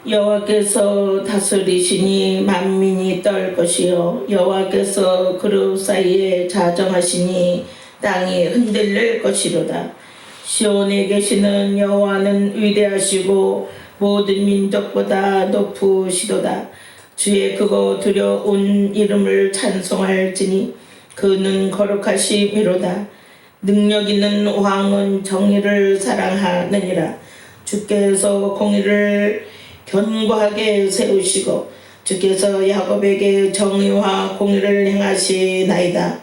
여호와께서 다스리시니 만민이 떨 것이요 여호와께서 그룹 사이에 자정하시니 땅이 흔들릴 것이로다. 시온에 계시는 여호와는 위대하시고 모든 민족보다 높으시도다. 주의 크고 두려운 이름을 찬송할지니 그는 거룩하심이로다. 능력 있는 왕은 정의를 사랑하느니라. 주께서 공의를 견고하게 세우시고 주께서 야곱에게 정의와 공의를 행하시나이다.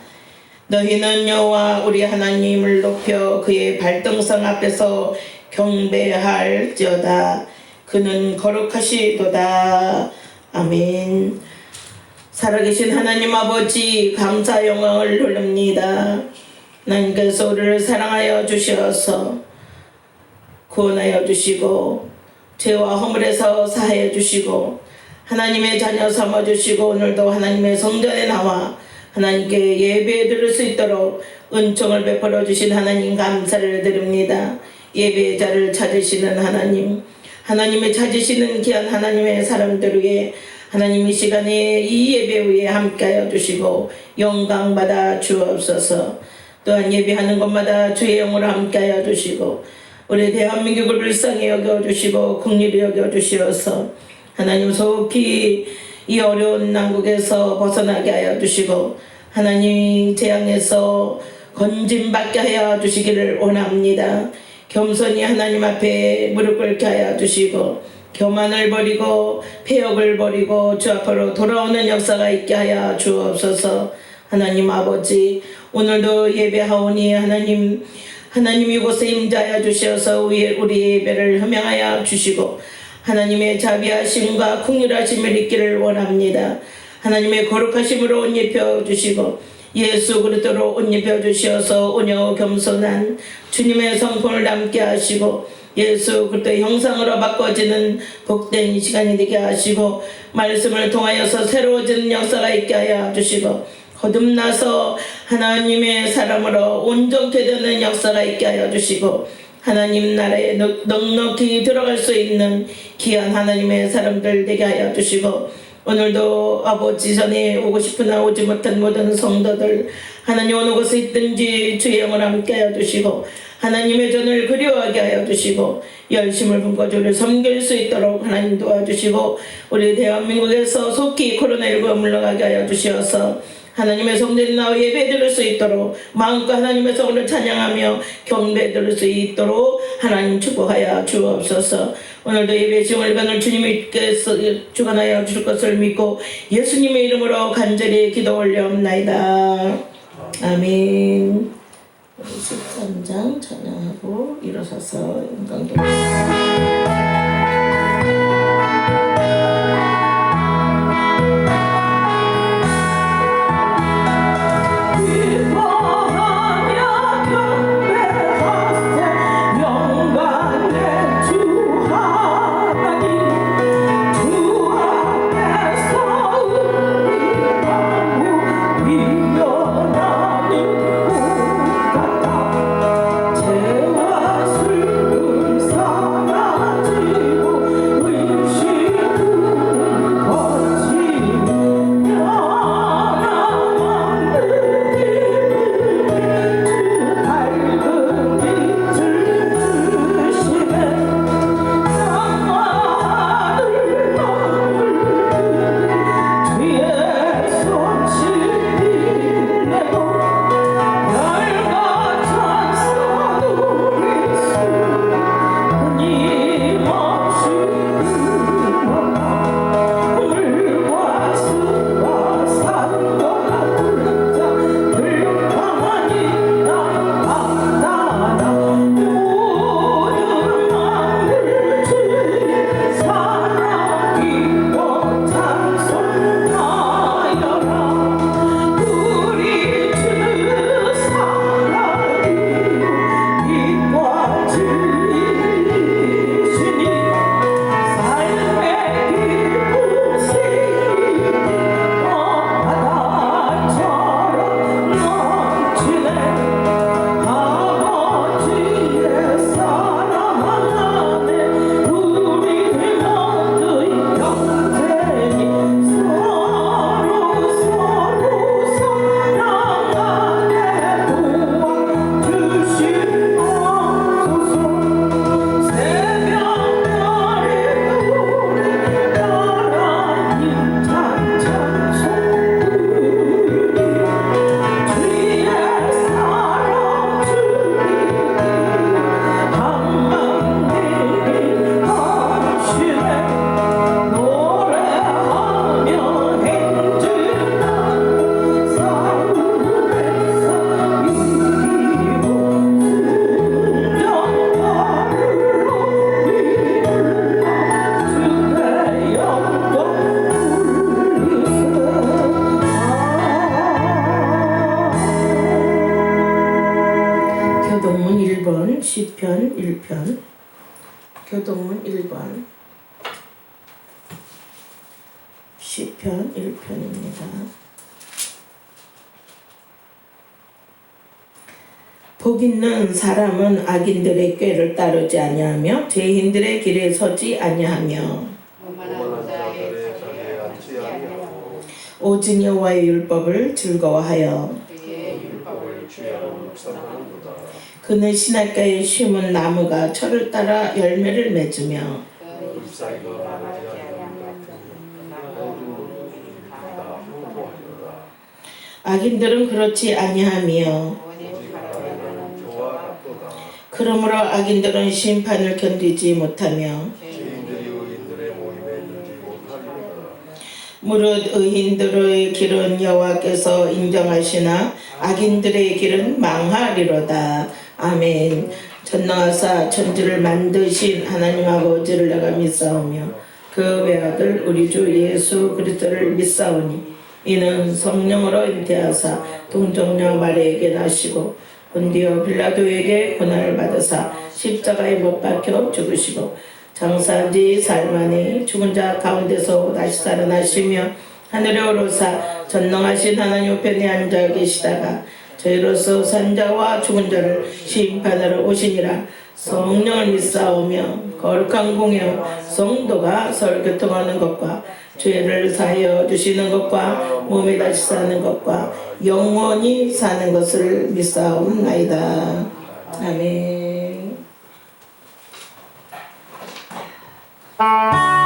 너희는 여호와 우리 하나님을 높여 그의 발등상 앞에서 경배할지어다. 그는 거룩하시도다. 아멘. 살아계신 하나님 아버지 감사 영광을 돌립니다. 하나님께서 우리를 사랑하여 주셔서 구원하여 주시고 죄와 허물에서 사하여 주시고 하나님의 자녀 삼아 주시고 오늘도 하나님의 성전에 나와 하나님께 예배 드릴 수 있도록 은총을 베풀어 주신 하나님 감사를 드립니다. 예배의 자를 찾으시는 하나님, 하나님의 찾으시는 귀한 하나님의 사람들 위해 하나님 이 시간에 이 예배 위에 함께하여 주시고 영광 받아 주옵소서. 또한 예배하는 곳마다 주의 영으로 함께하여 주시고 우리 대한민국을 불쌍히 여겨주시고 긍휼히 여겨주시어서 하나님 속히 이 어려운 난국에서 벗어나게 하여 주시고 하나님 재앙에서 건짐받게 하여 주시기를 원합니다. 겸손히 하나님 앞에 무릎 꿇게 하여 주시고 교만을 버리고 폐역을 버리고 주 앞으로 돌아오는 역사가 있게 하여 주옵소서. 하나님 아버지 오늘도 예배하오니 하나님 이곳에 임자하여 주셔서 우리 예배를 흠양하여 주시고 하나님의 자비하심과 긍휼하심을 있기를 원합니다. 하나님의 거룩하심으로 옷 입혀 주시고 예수 그리스도로 옷 입혀 주셔서 온유하고 겸손한 주님의 성품을 담게 하시고 예수 그리스도의 형상으로 바꿔지는 복된 시간이 되게 하시고 말씀을 통하여서 새로워지는 역사가 있게 하여 주시고 거듭나서 하나님의 사람으로 온전케 되는 역사가 있게 하여 주시고 하나님 나라에 넉넉히 들어갈 수 있는 귀한 하나님의 사람들 되게 하여 주시고 오늘도 아버지 전에 오고 싶으나 오지 못한 모든 성도들 하나님 어느 곳에 있든지 주의 영을 함께 하여 주시고 하나님의 전을 그리워하게 하여 주시고 열심을 품고 주를 섬길 수 있도록 하나님 도와주시고 우리 대한민국에서 속히 코로나19가 물러가게 하여 주시어서 하나님의 성전에 나와 예배 드릴 수 있도록 마음껏 하나님의 성을 찬양하며 경배 드릴 수 있도록 하나님 축복하여 주옵소서. 오늘도 예배 시간을 주님께서 주관하여 주실 것을 믿고 예수님의 이름으로 간절히 기도 올려옵나이다. 아멘. 13장 찬양하고 일어서서 영광 돌립니다. 죄와 슬픔 사라지 시편 1편, 교동문 1번, 시편 1편입니다. 복 있는 사람은 악인들의 꾀를 따르지 아니하며 죄인들의 길에 서지 아니하며 오직 여호와의 율법을 즐거워하여 그는 시냇가에 심은 나무가 철을 따라 열매를 맺으며 악인들은 그렇지 아니하며 그러므로 악인들은 심판을 견디지 못하며 무릇 의인들의 길은 여호와께서 인정하시나 악인들의 길은 망하리로다. 아멘. 전능하사 천지를 만드신 하나님 아버지를 내가 믿사오며 그 외아들 우리 주 예수 그리스도를 믿사오니 이는 성령으로 잉태하사 동정녀 마리에게 나시고 본디오 빌라도에게 고난을 받으사 십자가에 못 박혀 죽으시고 장사한 지 사흘 만에 죽은 자 가운데서 다시 살아나시며 하늘에 오르사 전능하신 하나님 우편에 앉아 계시다가 저희로서 산 자와 죽은 자를 심판하러 오시니라. 성령을 믿사오며 거룩한 공예와 성도가 서로 교통하는 것과 죄를 사하여 주시는 것과 몸에 다시 사는 것과 영원히 사는 것을 믿사옵나이다. 아멘. 나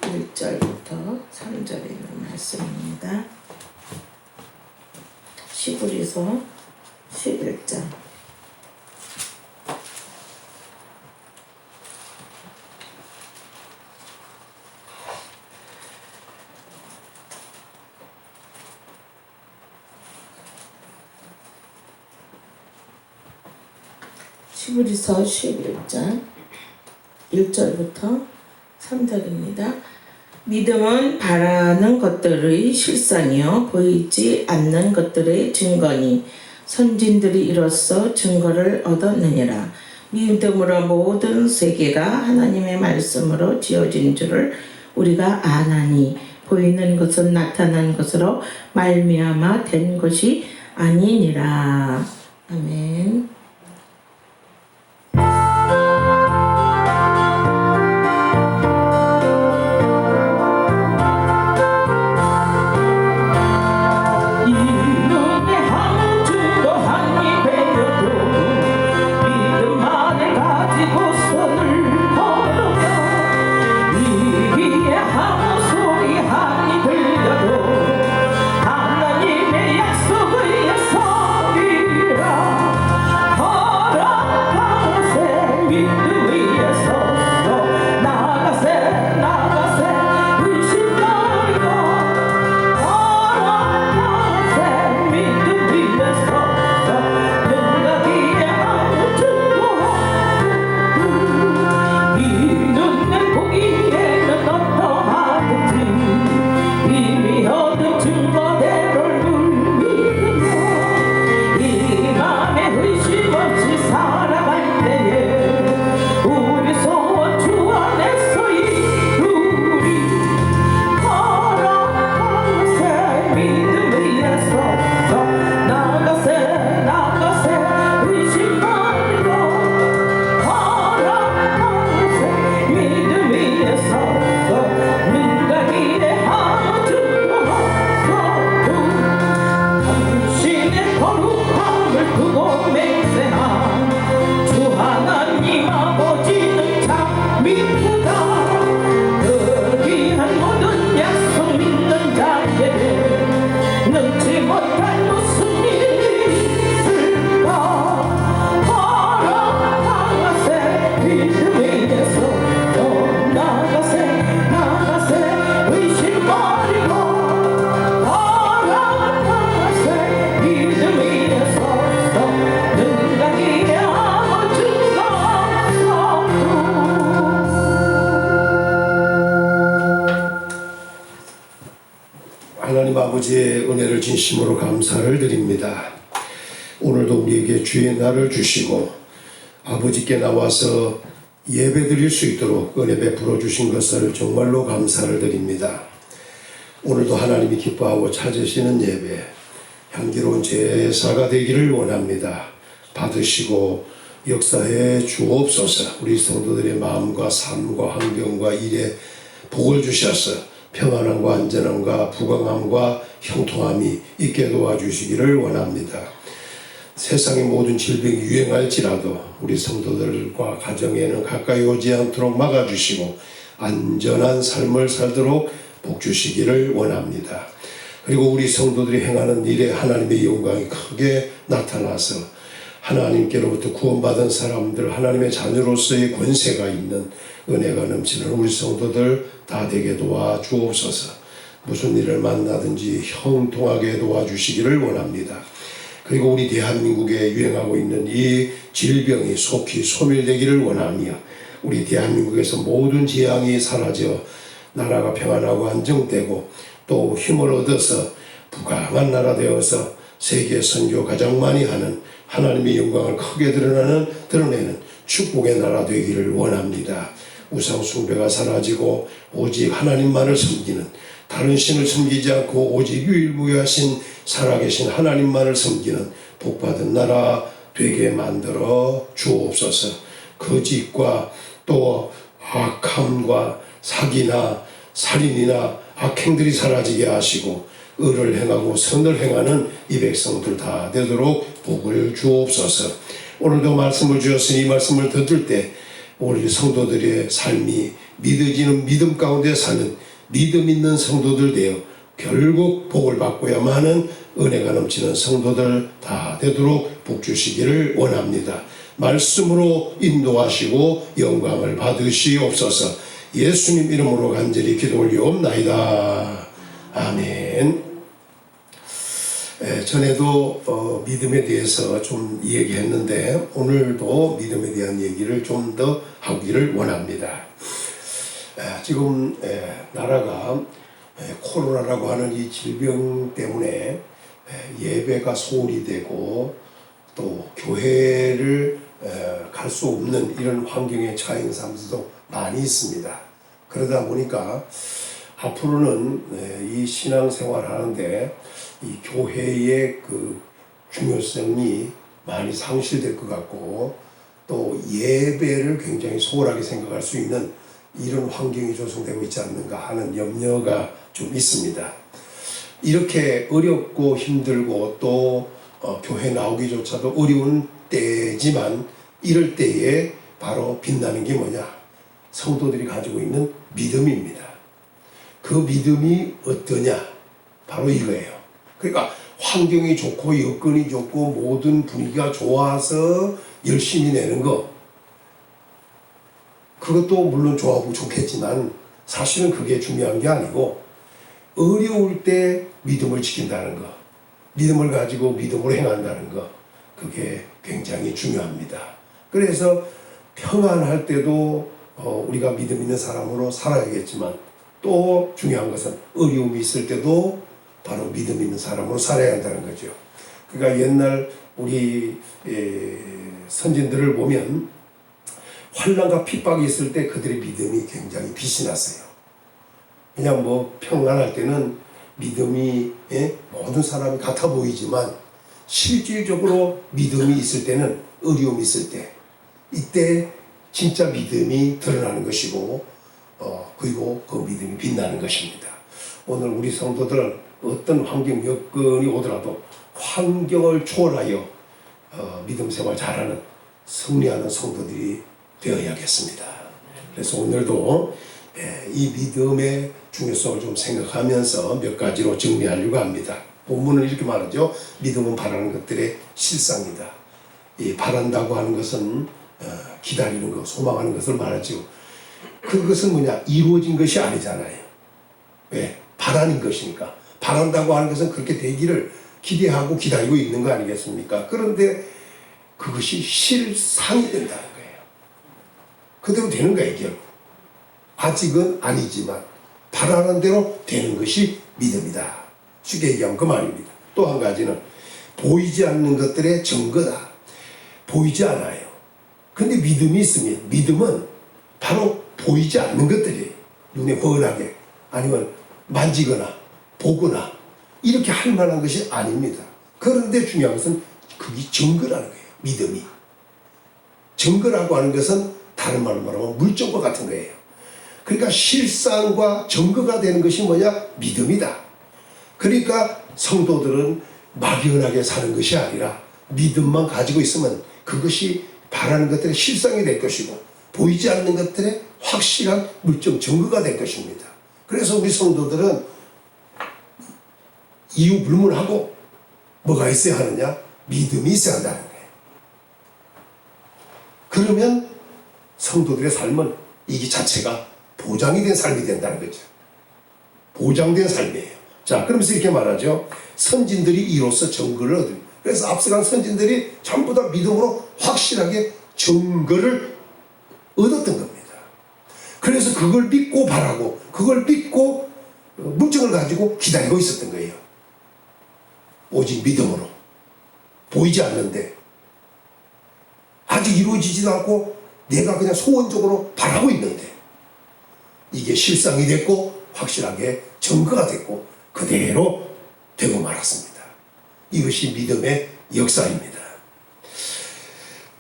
1절부터 3절에 있는 말씀입니다. 시브리서 11장. 시브리서 11장 1절부터 3절입니다. 믿음은 바라는 것들의 실상이요 보이지 않는 것들의 증거니 선진들이 이로써 증거를 얻었느니라. 믿음으로 모든 세계가 하나님의 말씀으로 지어진 줄을 우리가 아나니 보이는 것은 나타난 것으로 말미암아 된 것이 아니니라. 아멘. 하나님 아버지의 은혜를 진심으로 감사를 드립니다. 오늘도 우리에게 주의 날을 주시고 아버지께 나와서 예배 드릴 수 있도록 은혜 베풀어 주신 것을 정말로 감사를 드립니다. 오늘도 하나님이 기뻐하고 찾으시는 예배, 향기로운 제사가 되기를 원합니다. 받으시고 역사해 주옵소서. 우리 성도들의 마음과 삶과 환경과 일에 복을 주셔서 평안함과 안전함과 부강함과 형통함이 있게 도와주시기를 원합니다. 세상의 모든 질병이 유행할지라도 우리 성도들과 가정에는 가까이 오지 않도록 막아주시고 안전한 삶을 살도록 복 주시기를 원합니다. 그리고 우리 성도들이 행하는 일에 하나님의 영광이 크게 나타나서 하나님께로부터 구원받은 사람들, 하나님의 자녀로서의 권세가 있는 은혜가 넘치는 우리 성도들 다 되게 도와주옵소서. 무슨 일을 만나든지 형통하게 도와주시기를 원합니다. 그리고 우리 대한민국에 유행하고 있는 이 질병이 속히 소멸되기를 원하며 우리 대한민국에서 모든 재앙이 사라져 나라가 평안하고 안정되고 또 힘을 얻어서 부강한 나라 되어서 세계 선교 가장 많이 하는 하나님의 영광을 크게 드러내는 축복의 나라 되기를 원합니다. 우상 숭배가 사라지고 오직 하나님만을 섬기는, 다른 신을 섬기지 않고 오직 유일무이하신 살아계신 하나님만을 섬기는 복받은 나라 되게 만들어 주옵소서. 거짓과 또 악함과 사기나 살인이나 악행들이 사라지게 하시고 의를 행하고 선을 행하는 이 백성들 다 되도록 복을 주옵소서. 오늘도 말씀을 주셨으니 이 말씀을 듣을 때 우리 성도들의 삶이 믿어지는 믿음 가운데 사는 믿음 있는 성도들 되어 결국 복을 받고야만 하는 은혜가 넘치는 성도들 다 되도록 복주시기를 원합니다. 말씀으로 인도하시고 영광을 받으시옵소서. 예수님 이름으로 간절히 기도 올리옵나이다. 아멘. 전에도 믿음에 대해서 좀 얘기했는데 오늘도 믿음에 대한 얘기를 좀 더 하기를 원합니다. 지금 나라가 코로나라고 하는 이 질병 때문에 예배가 소홀히 되고 또 교회를 갈 수 없는 이런 환경에 처해 있는 사람들도 많이 있습니다. 그러다 보니까 앞으로는 이 신앙생활 하는데 이 교회의 그 중요성이 많이 상실될 것 같고 또 예배를 굉장히 소홀하게 생각할 수 있는 이런 환경이 조성되고 있지 않는가 하는 염려가 좀 있습니다. 이렇게 어렵고 힘들고 또 교회 나오기조차도 어려운 때지만 이럴 때에 바로 빛나는 게 뭐냐? 성도들이 가지고 있는 믿음입니다. 그 믿음이 어떠냐? 바로 이거예요. 그러니까 환경이 좋고 여건이 좋고 모든 분위기가 좋아서 열심히 내는 거, 그것도 물론 좋아하고 좋겠지만 사실은 그게 중요한 게 아니고 어려울 때 믿음을 지킨다는 거, 믿음을 가지고 믿음으로 행한다는 거, 그게 굉장히 중요합니다. 그래서 평안할 때도 우리가 믿음 있는 사람으로 살아야겠지만 또 중요한 것은 어려움이 있을 때도 바로 믿음 있는 사람으로 살아야 한다는 거죠. 그러니까 옛날 우리 선진들을 보면 환난과 핍박이 있을 때 그들의 믿음이 굉장히 빛이 났어요. 그냥 뭐 평안할 때는 믿음이 모든 사람이 같아 보이지만 실질적으로 믿음이 있을 때는 어려움이 있을 때 이때 진짜 믿음이 드러나는 것이고 그리고 그 믿음이 빛나는 것입니다. 오늘 우리 성도들은 어떤 환경 여건이 오더라도 환경을 초월하여 믿음 생활 잘하는 승리하는 성도들이 되어야겠습니다. 그래서 오늘도 이 믿음의 중요성을 좀 생각하면서 몇 가지로 정리하려고 합니다. 본문은 이렇게 말하죠. 믿음은 바라는 것들의 실상이다. 이 바란다고 하는 것은 기다리는 것, 소망하는 것을 말하죠. 그것은 뭐냐? 이루어진 것이 아니잖아요. 왜? 바라는 것이니까. 바란다고 하는 것은 그렇게 되기를 기대하고 기다리고 있는 거 아니겠습니까? 그런데 그것이 실상이 된다는 거예요. 그대로 되는 거예요, 결국. 아직은 아니지만 바라는 대로 되는 것이 믿음이다. 쉽게 얘기하면 그 말입니다. 또 한 가지는 보이지 않는 것들의 증거다. 보이지 않아요. 근데 믿음이 있으면 믿음은 바로 보이지 않는 것들이 눈에 훤하게 아니면 만지거나 보거나 이렇게 할 만한 것이 아닙니다. 그런데 중요한 것은 그게 증거라는 거예요. 믿음이. 증거라고 하는 것은 다른 말로 말하면 물증과 같은 거예요. 그러니까 실상과 증거가 되는 것이 뭐냐? 믿음이다. 그러니까 성도들은 막연하게 사는 것이 아니라 믿음만 가지고 있으면 그것이 바라는 것들의 실상이 될 것이고 보이지 않는 것들의 확실한 물증 증거가 될 것입니다. 그래서 우리 성도들은 이유 불문하고 뭐가 있어야 하느냐? 믿음이 있어야 한다는 거예요. 그러면 성도들의 삶은 이 자체가 보장이 된 삶이 된다는 거죠. 보장된 삶이에요. 자, 그러면서 이렇게 말하죠. 선진들이 이로써 증거를 얻은. 그래서 앞서간 선진들이 전부 다 믿음으로 확실하게 증거를 얻었던 겁니다. 그래서 그걸 믿고 바라고 그걸 믿고 물증을 가지고 기다리고 있었던 거예요. 오직 믿음으로. 보이지 않는데 아직 이루어지지도 않고 내가 그냥 소원적으로 바라고 있는데 이게 실상이 됐고 확실하게 증거가 됐고 그대로 되고 말았습니다. 이것이 믿음의 역사입니다.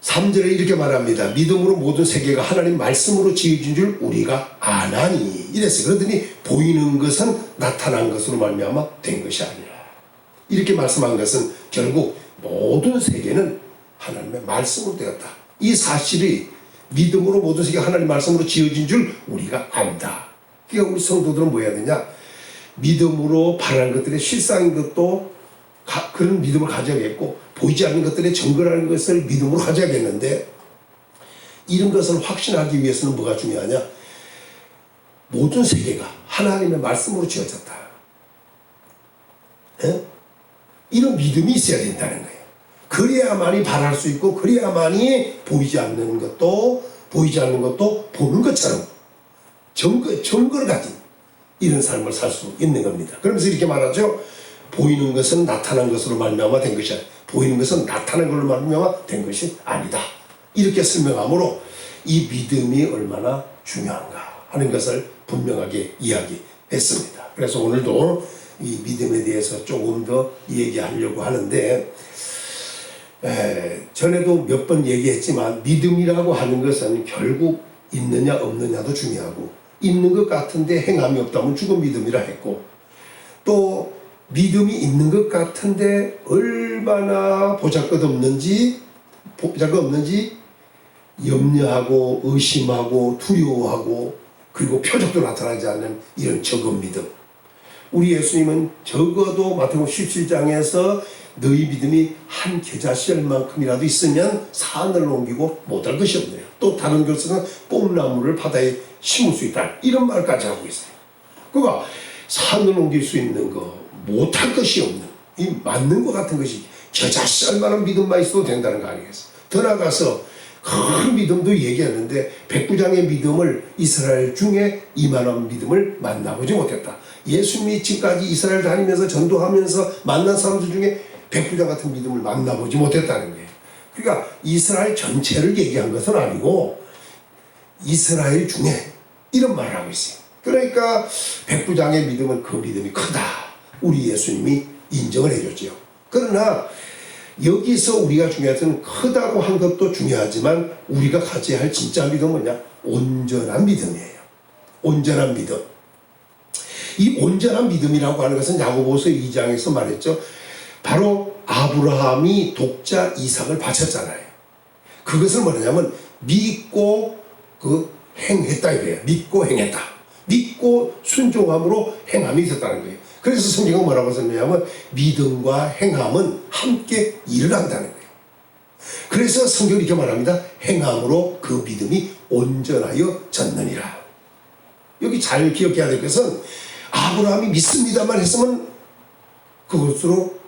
3절에 이렇게 말합니다. 믿음으로 모든 세계가 하나님 말씀으로 지어진 줄 우리가 아나니 이랬어요. 그러더니 보이는 것은 나타난 것으로 말미암아 된 것이 아니라 이렇게 말씀한 것은 결국 모든 세계는 하나님의 말씀으로 되었다. 이 사실이 믿음으로 모든 세계 하나님 말씀으로 지어진 줄 우리가 안다. 그러니까 우리 성도들은 뭐 해야 되냐? 믿음으로 바라는 것들의 실상인 것도 그런 믿음을 가져야겠고, 보이지 않는 것들의 증거라는 것을 믿음으로 가져야겠는데, 이런 것을 확신하기 위해서는 뭐가 중요하냐? 모든 세계가 하나님의 말씀으로 지어졌다. 에? 이런 믿음이 있어야 된다는 거예요. 그래야만이 바랄 수 있고, 그래야만이 보이지 않는 것도 보는 것처럼 증거를 가진 이런 삶을 살 수 있는 겁니다. 그러면서 이렇게 말하죠. 보이는 것은 나타난 것으로 말미암아 된 것이 아니다. 보이는 것은 나타난 걸로 말미암아 된 것이 아니다. 이렇게 설명하므로 이 믿음이 얼마나 중요한가 하는 것을 분명하게 이야기했습니다. 그래서 오늘도 이 믿음에 대해서 조금 더 얘기하려고 하는데, 전에도 몇 번 얘기했지만 믿음이라고 하는 것은 결국 있느냐 없느냐도 중요하고, 있는 것 같은데 행함이 없다면 죽은 믿음이라 했고, 또 믿음이 있는 것 같은데 얼마나 보잘것없는지 염려하고 의심하고 두려워하고, 그리고 표적도 나타나지 않는 이런 적은 믿음. 우리 예수님은 적어도 마태복음 17장에서 너희 믿음이 한 겨자씨알만큼이라도 있으면 산을 옮기고 못할 것이 없네요. 또 다른 교수는 뽕나무를 바다에 심을 수 있다, 이런 말까지 하고 있어요. 그러니까 산을 옮길 수 있는 거, 못할 것이 없는, 이 맞는 것 같은 것이 겨자씨알만한 믿음만 있어도 된다는 거 아니겠어요? 더 나아가서 큰 믿음도 얘기하는데, 백부장의 믿음을, 이스라엘 중에 이만한 믿음을 만나보지 못했다. 예수님이 지금까지 이스라엘 다니면서 전도하면서 만난 사람들 중에 백부장 같은 믿음을 만나보지 못했다는 거예요. 그러니까 이스라엘 전체를 얘기한 것은 아니고 이스라엘 중에 이런 말을 하고 있어요. 그러니까 백부장의 믿음은 그 믿음이 크다, 우리 예수님이 인정을 해줬죠. 그러나 여기서 우리가 중요한, 크다고 한 것도 중요하지만 우리가 가져야 할 진짜 믿음은 뭐냐? 온전한 믿음이에요. 온전한 믿음. 이 온전한 믿음이라고 하는 것은 야고보서 2장에서 말했죠. 바로 아브라함이 독자 이삭을 바쳤잖아요. 그것을 뭐냐면 믿고 행했다 이거예요. 믿고 행했다. 믿고 순종함으로 행함이 있었다는 거예요. 그래서 성경은 뭐라고 썼냐면 믿음과 행함은 함께 일을 한다는 거예요. 그래서 성경이 이렇게 말합니다. 행함으로 그 믿음이 온전하여 졌느니라. 여기 잘 기억해야 될 것은, 아브라함이 믿습니다만 했으면 그것으로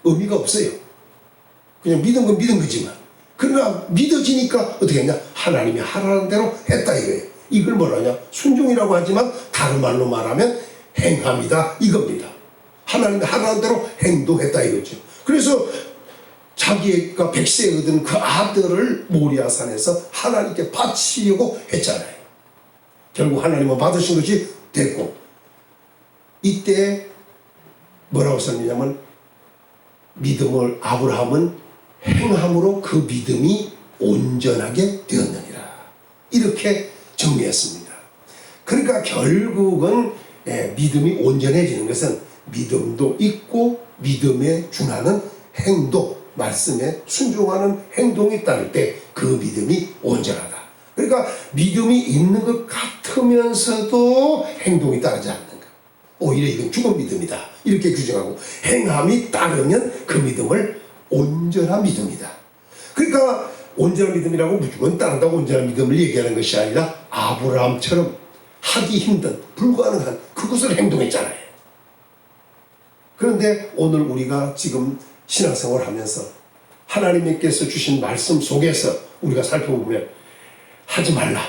의미가 없어요. 그냥 믿은 건 믿은 거지만, 그러나 믿어지니까 어떻게 했냐? 하나님이 하라는 대로 했다 이거예요. 이걸 뭐라냐? 순종이라고 하지만 다른 말로 말하면 행함이다 이겁니다. 하나님이 하라는 대로 행동했다 이거죠. 그래서 자기가 100세에 얻은 그 아들을 모리아산에서 하나님께 바치려고 했잖아요. 결국 하나님은 받으신 것이 됐고, 이때 뭐라고 썼냐면 믿음을, 아브라함은 행함으로 그 믿음이 온전하게 되었느니라, 이렇게 정리했습니다. 그러니까 결국은 믿음이 온전해지는 것은 믿음도 있고 믿음에 준하는 행동, 말씀에 순종하는 행동이 따를 때 그 믿음이 온전하다. 그러니까 믿음이 있는 것 같으면서도 행동이 따르지 않는 것, 오히려 이건 죽은 믿음이다 이렇게 규정하고, 행함이 따르면 그 믿음을 온전한 믿음이다. 그러니까 온전한 믿음이라고 무조건 따른다고 온전한 믿음을 얘기하는 것이 아니라 아브라함처럼 하기 힘든, 불가능한 그것을 행동했잖아요. 그런데 오늘 우리가 지금 신앙생활을 하면서 하나님께서 주신 말씀 속에서 우리가 살펴보면, 하지 말라,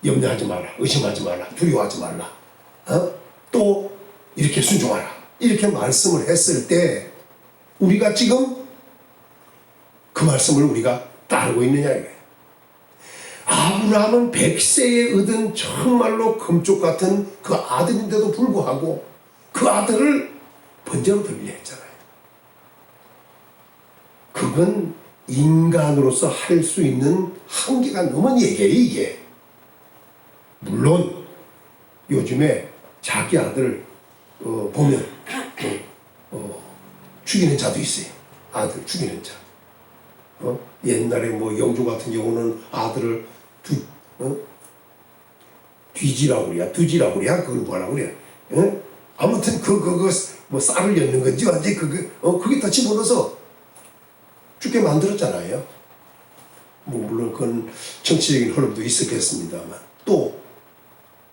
염려하지 마라, 의심하지 마라, 두려워하지 말라, 또 이렇게 순종하라, 이렇게 말씀을 했을 때 우리가 지금 그 말씀을 우리가 따르고 있느냐 이거예요. 아브라함은 100세에 얻은 정말로 금쪽 같은 그 아들인데도 불구하고 그 아들을 번제로 드리려 했잖아요. 그건 인간으로서 할 수 있는 한계가 넘은 얘기예요, 이게. 물론 요즘에 자기 아들 보면 죽이는 자도 있어요. 아들 죽이는 자. 옛날에 뭐 영조 같은 경우는 아들을 뒤지라고 그래, 두지라고 그래, 그걸 뭐라고 그래, 아무튼 뭐 쌀을 엿는 건지 완전 그게 다 집어넣어서 죽게 만들었잖아요. 뭐 물론 그건 정치적인 흐름도 있었겠습니다만, 또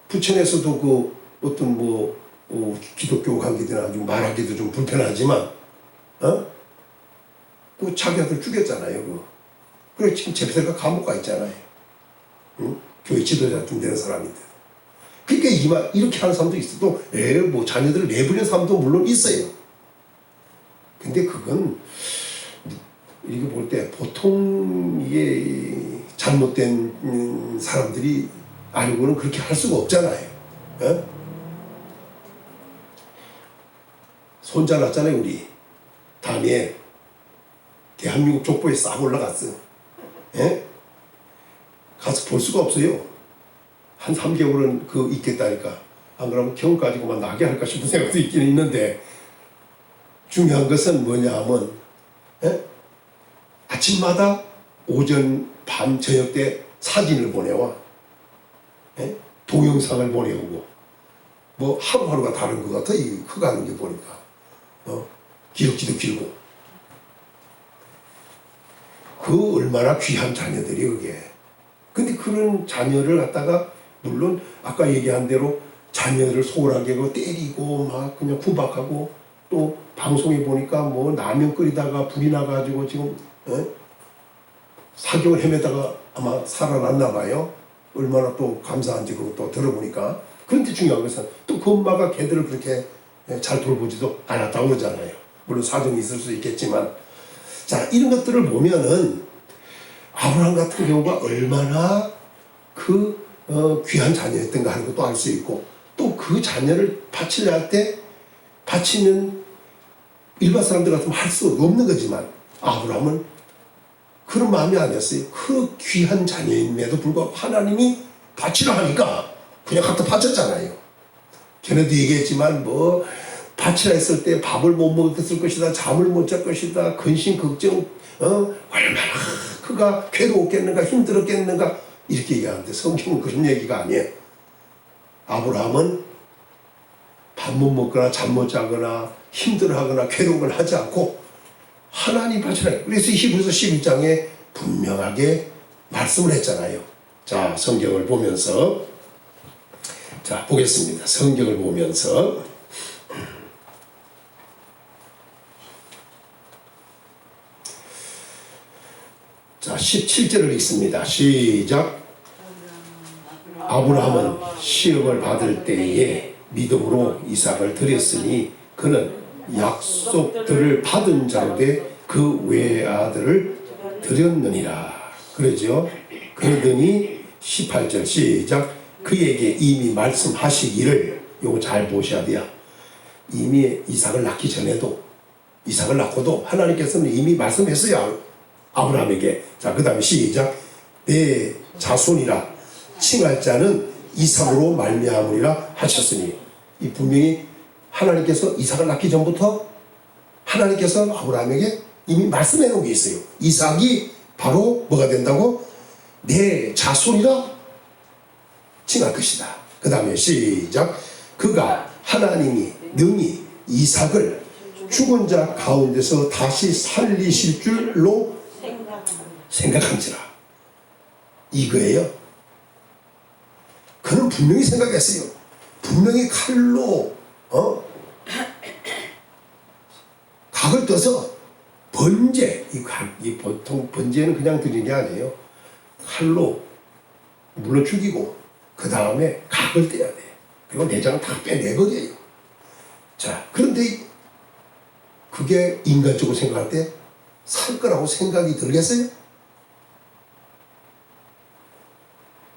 부천에서도 그 어떤 기독교 관계들은 아주 말하기도 좀 불편하지만, 그 자기 아들 죽였잖아요. 그래 지금 재패들과 감옥 가 있잖아요. 교회 지도자 좀 되는 사람인데. 그러니까 이렇게 하는 사람도 있어. 또 뭐 자녀들을 내버리는 사람도 물론 있어요. 근데 그건 이렇게 볼 때 보통 이게 잘못된 사람들이 아니고는 그렇게 할 수가 없잖아요. 손자 낳았잖아요, 우리. 다음에 대한민국 족보에 싹 올라갔어. 가서 볼 수가 없어요. 한 3개월은 있겠다니까. 안 그러면 경 가지고만 나게 할까 싶은 생각도 있긴 있는데, 중요한 것은 뭐냐 하면, 아침마다 오전, 밤, 저녁 때 사진을 보내와. 동영상을 보내오고, 뭐 하루하루가 다른 것 같아. 이 커가는 게 보니까. 기록지도 길고. 그 얼마나 귀한 자녀들이 그게. 근데 그런 자녀를 갖다가 물론 아까 얘기한 대로 자녀를 소홀하게 때리고 막 그냥 구박하고, 또 방송에 보니까 뭐 라면 끓이다가 불이 나가지고 지금 4개월 헤매다가 아마 살아났나 봐요. 얼마나 또 감사한지 그것도 들어보니까. 그런데 중요한 것은 또 그 엄마가 걔들을 그렇게 잘 돌보지도 않았다고 그러잖아요. 물론 사정이 있을 수 있겠지만, 자, 이런 것들을 보면은 아브라함 같은 경우가 얼마나 귀한 자녀였던가 하는 것도 알 수 있고, 또 그 자녀를 바치려 할 때 바치는 일반 사람들 같으면 할 수 없는 거지만, 아브라함은 그런 마음이 아니었어요. 그 귀한 자녀임에도 불구하고 하나님이 바치라 하니까 그냥 갖다 바쳤잖아요. 걔네도 얘기했지만 뭐 바치라 했을 때 밥을 못 먹었을 것이다, 잠을 못 잘 것이다, 근심 걱정, 얼마나 그가 괴로웠겠는가, 힘들었겠는가, 이렇게 얘기하는데 성경은 그런 얘기가 아니에요. 아브라함은 밥 못 먹거나 잠 못 자거나 힘들어하거나 괴로움을 하지 않고 하나님 바치라. 그래서 히브리서 11장에 분명하게 말씀을 했잖아요. 자, 성경을 보면서, 자, 보겠습니다. 성경을 보면서, 자, 17절을 읽습니다. 시작. 아브라함은 시험을 받을 때에 믿음으로 이삭을 드렸으니 그는 약속들을 받은 자로 돼 그 외아들을 드렸느니라. 그러죠. 그러더니 18절 시작. 그에게 이미 말씀하시기를, 요거 잘 보셔야 돼요. 이미 이삭을 낳기 전에도, 이삭을 낳고도 하나님께서는 이미 말씀했어요, 아브라함에게. 자, 그 다음에 시작. 내 자손이라 칭할 자는 이삭으로 말미암으리라 하셨으니, 이 분명히 하나님께서 이삭을 낳기 전부터 하나님께서 아브라함에게 이미 말씀해 놓은 게 있어요. 이삭이 바로 뭐가 된다고? 내 자손이라 칭할 것이다. 그 다음에 시작. 그가 하나님이 능히 이삭을 죽은 자 가운데서 다시 살리실 줄로 생각한지라. 이거예요. 그는 분명히 생각했어요. 분명히 칼로 각을 떠서 번제, 이 보통 번제는 그냥 드리는 게 아니에요. 칼로 물론 죽이고 그 다음에 각을 떼야 돼. 그리고 내장을 다 빼내버려요. 자, 그런데 그게 인간적으로 생각할 때 살 거라고 생각이 들겠어요?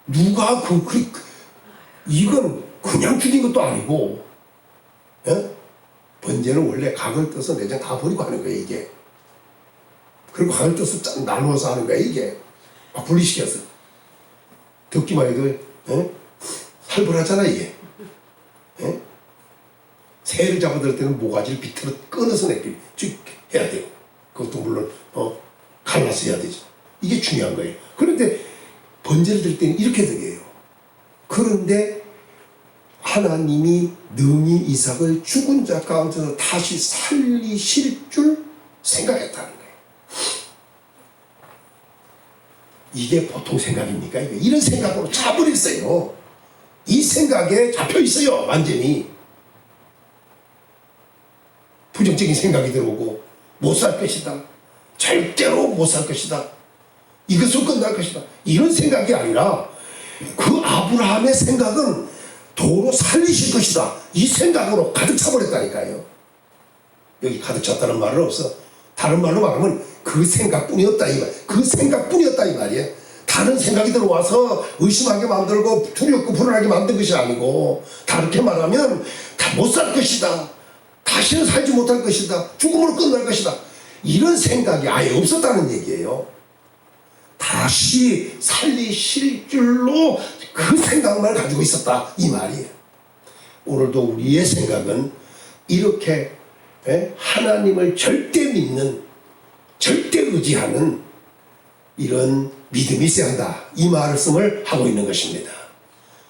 누가 이건 그냥 죽인 것도 아니고, 번제는 원래 각을 떠서 내장 다 버리고 하는 거예요, 이게. 그리고 각을 떠서 나누어서 하는 거야, 이게. 막 분리시켜서. 듣기만 해도, 살벌하잖아, 이게. 새를 잡아들 때는 모가지를 비틀어 끊어서 내길 쭉 해야 돼요. 그것도 물론, 갈라서 해야 되죠. 이게 중요한 거예요. 그런데 번제를 드릴 때는 이렇게 드려요. 그런데 하나님이 능히 이삭을 죽은 자 가운데서 다시 살리실 줄 생각했다는 거예요. 이게 보통 생각입니까? 이런 생각으로 차버렸어요. 이 생각에 잡혀 있어요. 완전히 부정적인 생각이 들어오고 못 살 것이다. 절대로 못 살 것이다. 이것으로 끝날 것이다. 이런 생각이 아니라 그 아브라함의 생각은 도로 살리실 것이다. 이 생각으로 가득 차버렸다니까요. 여기 가득 찼다는 말은 없어. 다른 말로 말하면 그 생각뿐이었다 이 말. 그 생각뿐이었다 이 말이에요. 다른 생각이 들어와서 의심하게 만들고 두렵고 불안하게 만든 것이 아니고, 다르게 말하면 다 못 살 것이다. 다시는 살지 못할 것이다. 죽음으로 끝날 것이다. 이런 생각이 아예 없었다는 얘기예요. 다시 살리실 줄로 그 생각만 가지고 있었다 이 말이에요. 오늘도 우리의 생각은 이렇게 하나님을 절대 믿는, 절대 의지하는 이런 믿음이 있어야 한다 이 말씀을 하고 있는 것입니다.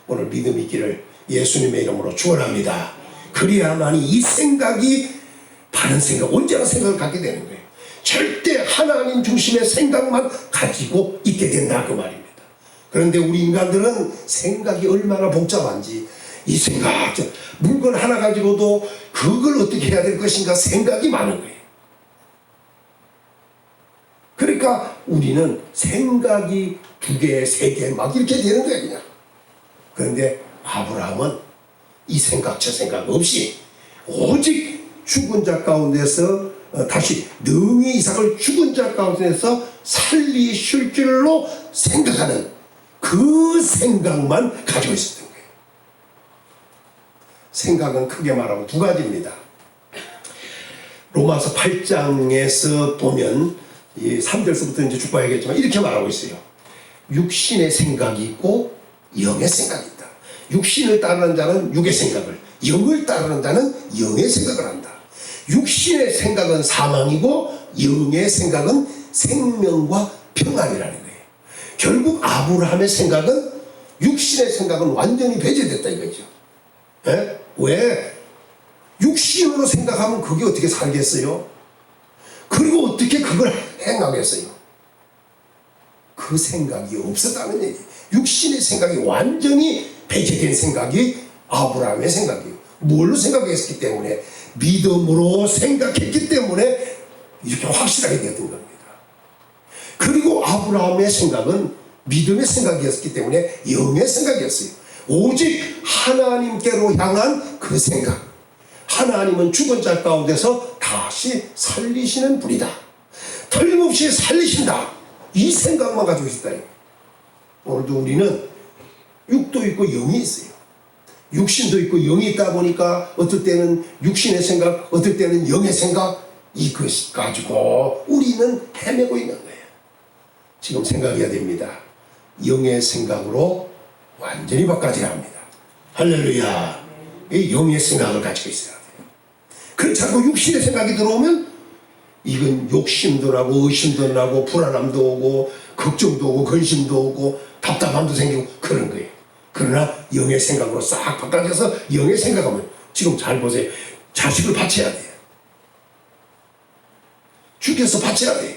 오늘 믿음 있기를 예수님의 이름으로 축원합니다. 그래야만이 이 생각이 바른 생각, 언제나 생각을 갖게 되는 거예요. 절대 하나님 중심의 생각만 가지고 있게 된다 그 말입니다. 그런데 우리 인간들은 생각이 얼마나 복잡한지, 이 생각, 물건 하나 가지고도 그걸 어떻게 해야 될 것인가 생각이 많은 거예요. 그러니까 우리는 생각이 2개, 3개 막 이렇게 되는 거예요 그냥. 그런데 아브라함은 이 생각 저 생각 없이 오직 죽은 자 가운데서 다시 능히 이삭을 죽은 자 가운데서 살리실 줄로 생각하는 그 생각만 가지고 있었던 거예요. 생각은 크게 말하면 2가지입니다. 로마서 8장에서 보면 이 3절서부터 이제 쭉 봐야겠지만 이렇게 말하고 있어요. 육신의 생각이 있고 영의 생각이 있다. 육신을 따르는 자는 육의 생각을, 영을 따르는 자는 영의 생각을 한다. 육신의 생각은 사망이고 영의 생각은 생명과 평안이라는 거예요. 결국 아브라함의 생각은, 육신의 생각은 완전히 배제됐다 이거죠. 왜? 육신으로 생각하면 그게 어떻게 살겠어요? 그리고 어떻게 그걸 행하겠어요? 그 생각이 없었다는 얘기예요. 육신의 생각이 완전히 배제된 생각이 아브라함의 생각이에요. 뭘로 생각했기 때문에? 믿음으로 생각했기 때문에 이렇게 확실하게 되었던 겁니다. 그리고 아브라함의 생각은 믿음의 생각이었기 때문에 영의 생각이었어요. 오직 하나님께로 향한 그 생각. 하나님은 죽은 자 가운데서 다시 살리시는 분이다. 틀림없이 살리신다. 이 생각만 가지고 있었다. 오늘도 우리는 육도 있고 영이 있어요. 육신도 있고 영이 있다 보니까 어떨 때는 육신의 생각, 어떨 때는 영의 생각, 이것 가지고 우리는 헤매고 있는 거예요. 지금 생각해야 됩니다. 영의 생각으로 완전히 바꿔야 합니다. 할렐루야. 이 영의 생각을 가지고 있어야 돼요. 그렇지 않고 육신의 생각이 들어오면 이건 욕심도 나고 의심도 나고 불안함도 오고 걱정도 오고 근심도 오고 답답함도 생기고 그런 거예요. 그러나 영의 생각으로 싹 바꿔서 영의 생각하면, 지금 잘 보세요. 자식을 바쳐야 돼요. 죽여서 바쳐야 돼요.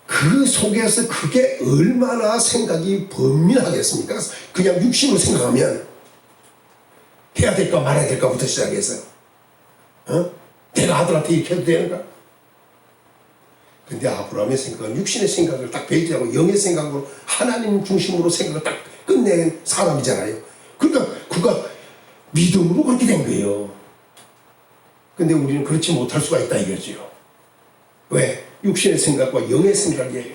그 속에서 그게 얼마나 생각이 번민하겠습니까? 그냥 육신으로 생각하면 해야 될까 말아야 될까부터 시작해서 내가 아들한테 이렇게 해도 되는가? 근데 아브라함의 생각은 육신의 생각을 딱 배제하고 영의 생각으로 하나님 중심으로 생각을 딱 끝낸 사람이잖아요. 그러니까 그가 믿음으로 그렇게 된 거예요. 근데 우리는 그렇지 못할 수가 있다 이거죠. 왜? 육신의 생각과 영의 생각이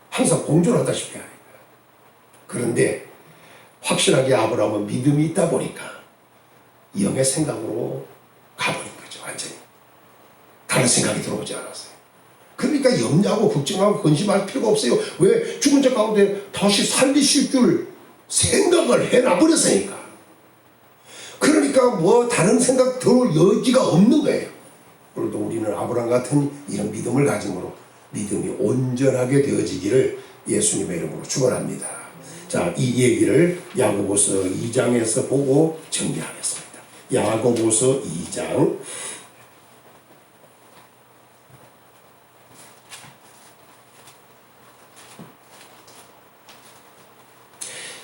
항상 공존하다시피 하니까. 그런데 확실하게 아브라함은 믿음이 있다 보니까 영의 생각으로 가버린 거죠. 완전히 다른 생각이 들어오지 않았어요. 그러니까 염려하고 걱정하고 근심할 필요가 없어요. 왜? 죽은 자 가운데 다시 살리실 줄 생각을 해놔버렸으니까. 그러니까 뭐 다른 생각 들어올 여지가 없는 거예요. 오늘도 우리는 아브라함 같은 이런 믿음을 가짐으로 믿음이 온전하게 되어지기를 예수님의 이름으로 축원합니다. 자, 이 얘기를 야고보서 2장에서 보고 정리하겠습니다. 야고보서 2장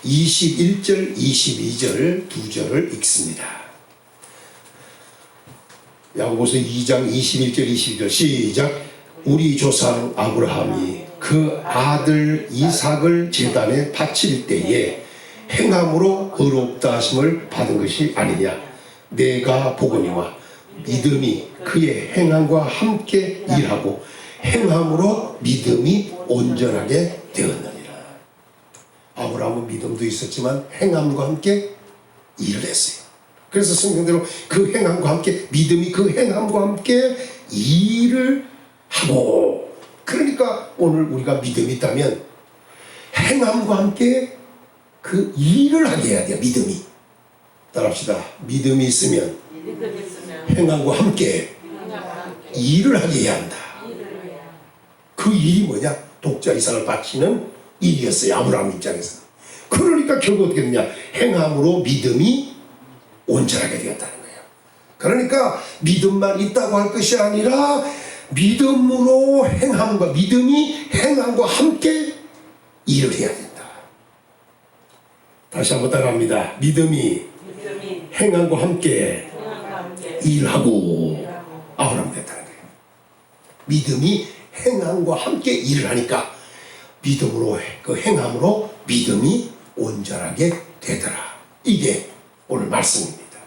21절, 22절 두 절을 읽습니다. 야고보서 2장 21절, 22절 시작. 우리 조상 아브라함이 그 아들 이삭을 제단에 바칠 때에 행함으로 의롭다 하심을 받은 것이 아니냐. 내가 보거니와 믿음이 그의 행함과 함께 일하고 행함으로 믿음이 온전하게 되었느니라. 아브라함은 믿음도 있었지만 행함과 함께 일을 했어요. 그래서 성경대로 그 행함과 함께 믿음이 그 행함과 함께 일을 하고, 그러니까 오늘 우리가 믿음이 있다면 행함과 함께 그 일을 하게 해야 돼요. 믿음이. 따라합시다. 믿음이 있으면 행함과 함께 일을 하게 해야 한다. 그 일이 뭐냐? 독자 이삭을 바치는 일이었어요. 아브라함 입장에서. 그러니까 결국 어떻게 되냐? 행함으로 믿음이 온전하게 되었다는 거예요. 그러니까 믿음만 있다고 할 것이 아니라 믿음으로 행함과 믿음이 행함과 함께 일을 해야 된다. 다시 한번 따라합니다. 믿음이 행함과 함께 일하고 아브라함 됐다는 거예요. 믿음이 행함과 함께 일을 하니까 믿음으로 그 행함으로 믿음이 온전하게 되더라. 이게 오늘 말씀입니다.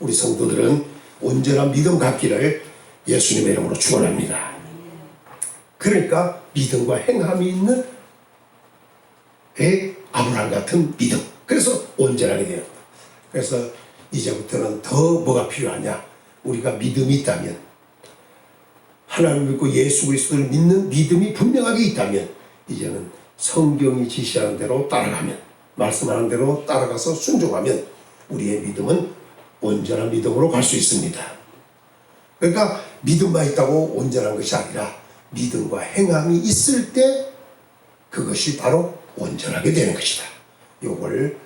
우리 성도들은 온전한 믿음 갖기를 예수님의 이름으로 축원합니다. 그러니까 믿음과 행함이 있는 아브라함 같은 믿음. 그래서 온전하게 되었다. 그래서 이제부터는 더 뭐가 필요하냐? 우리가 믿음이 있다면, 하나님을 믿고 예수 그리스도를 믿는 믿음이 분명하게 있다면, 이제는 성경이 지시하는 대로 따라가면, 말씀하는 대로 따라가서 순종하면 우리의 믿음은 온전한 믿음으로 갈 수 있습니다. 그러니까 믿음만 있다고 온전한 것이 아니라 믿음과 행함이 있을 때 그것이 바로 온전하게 되는 것이다. 이걸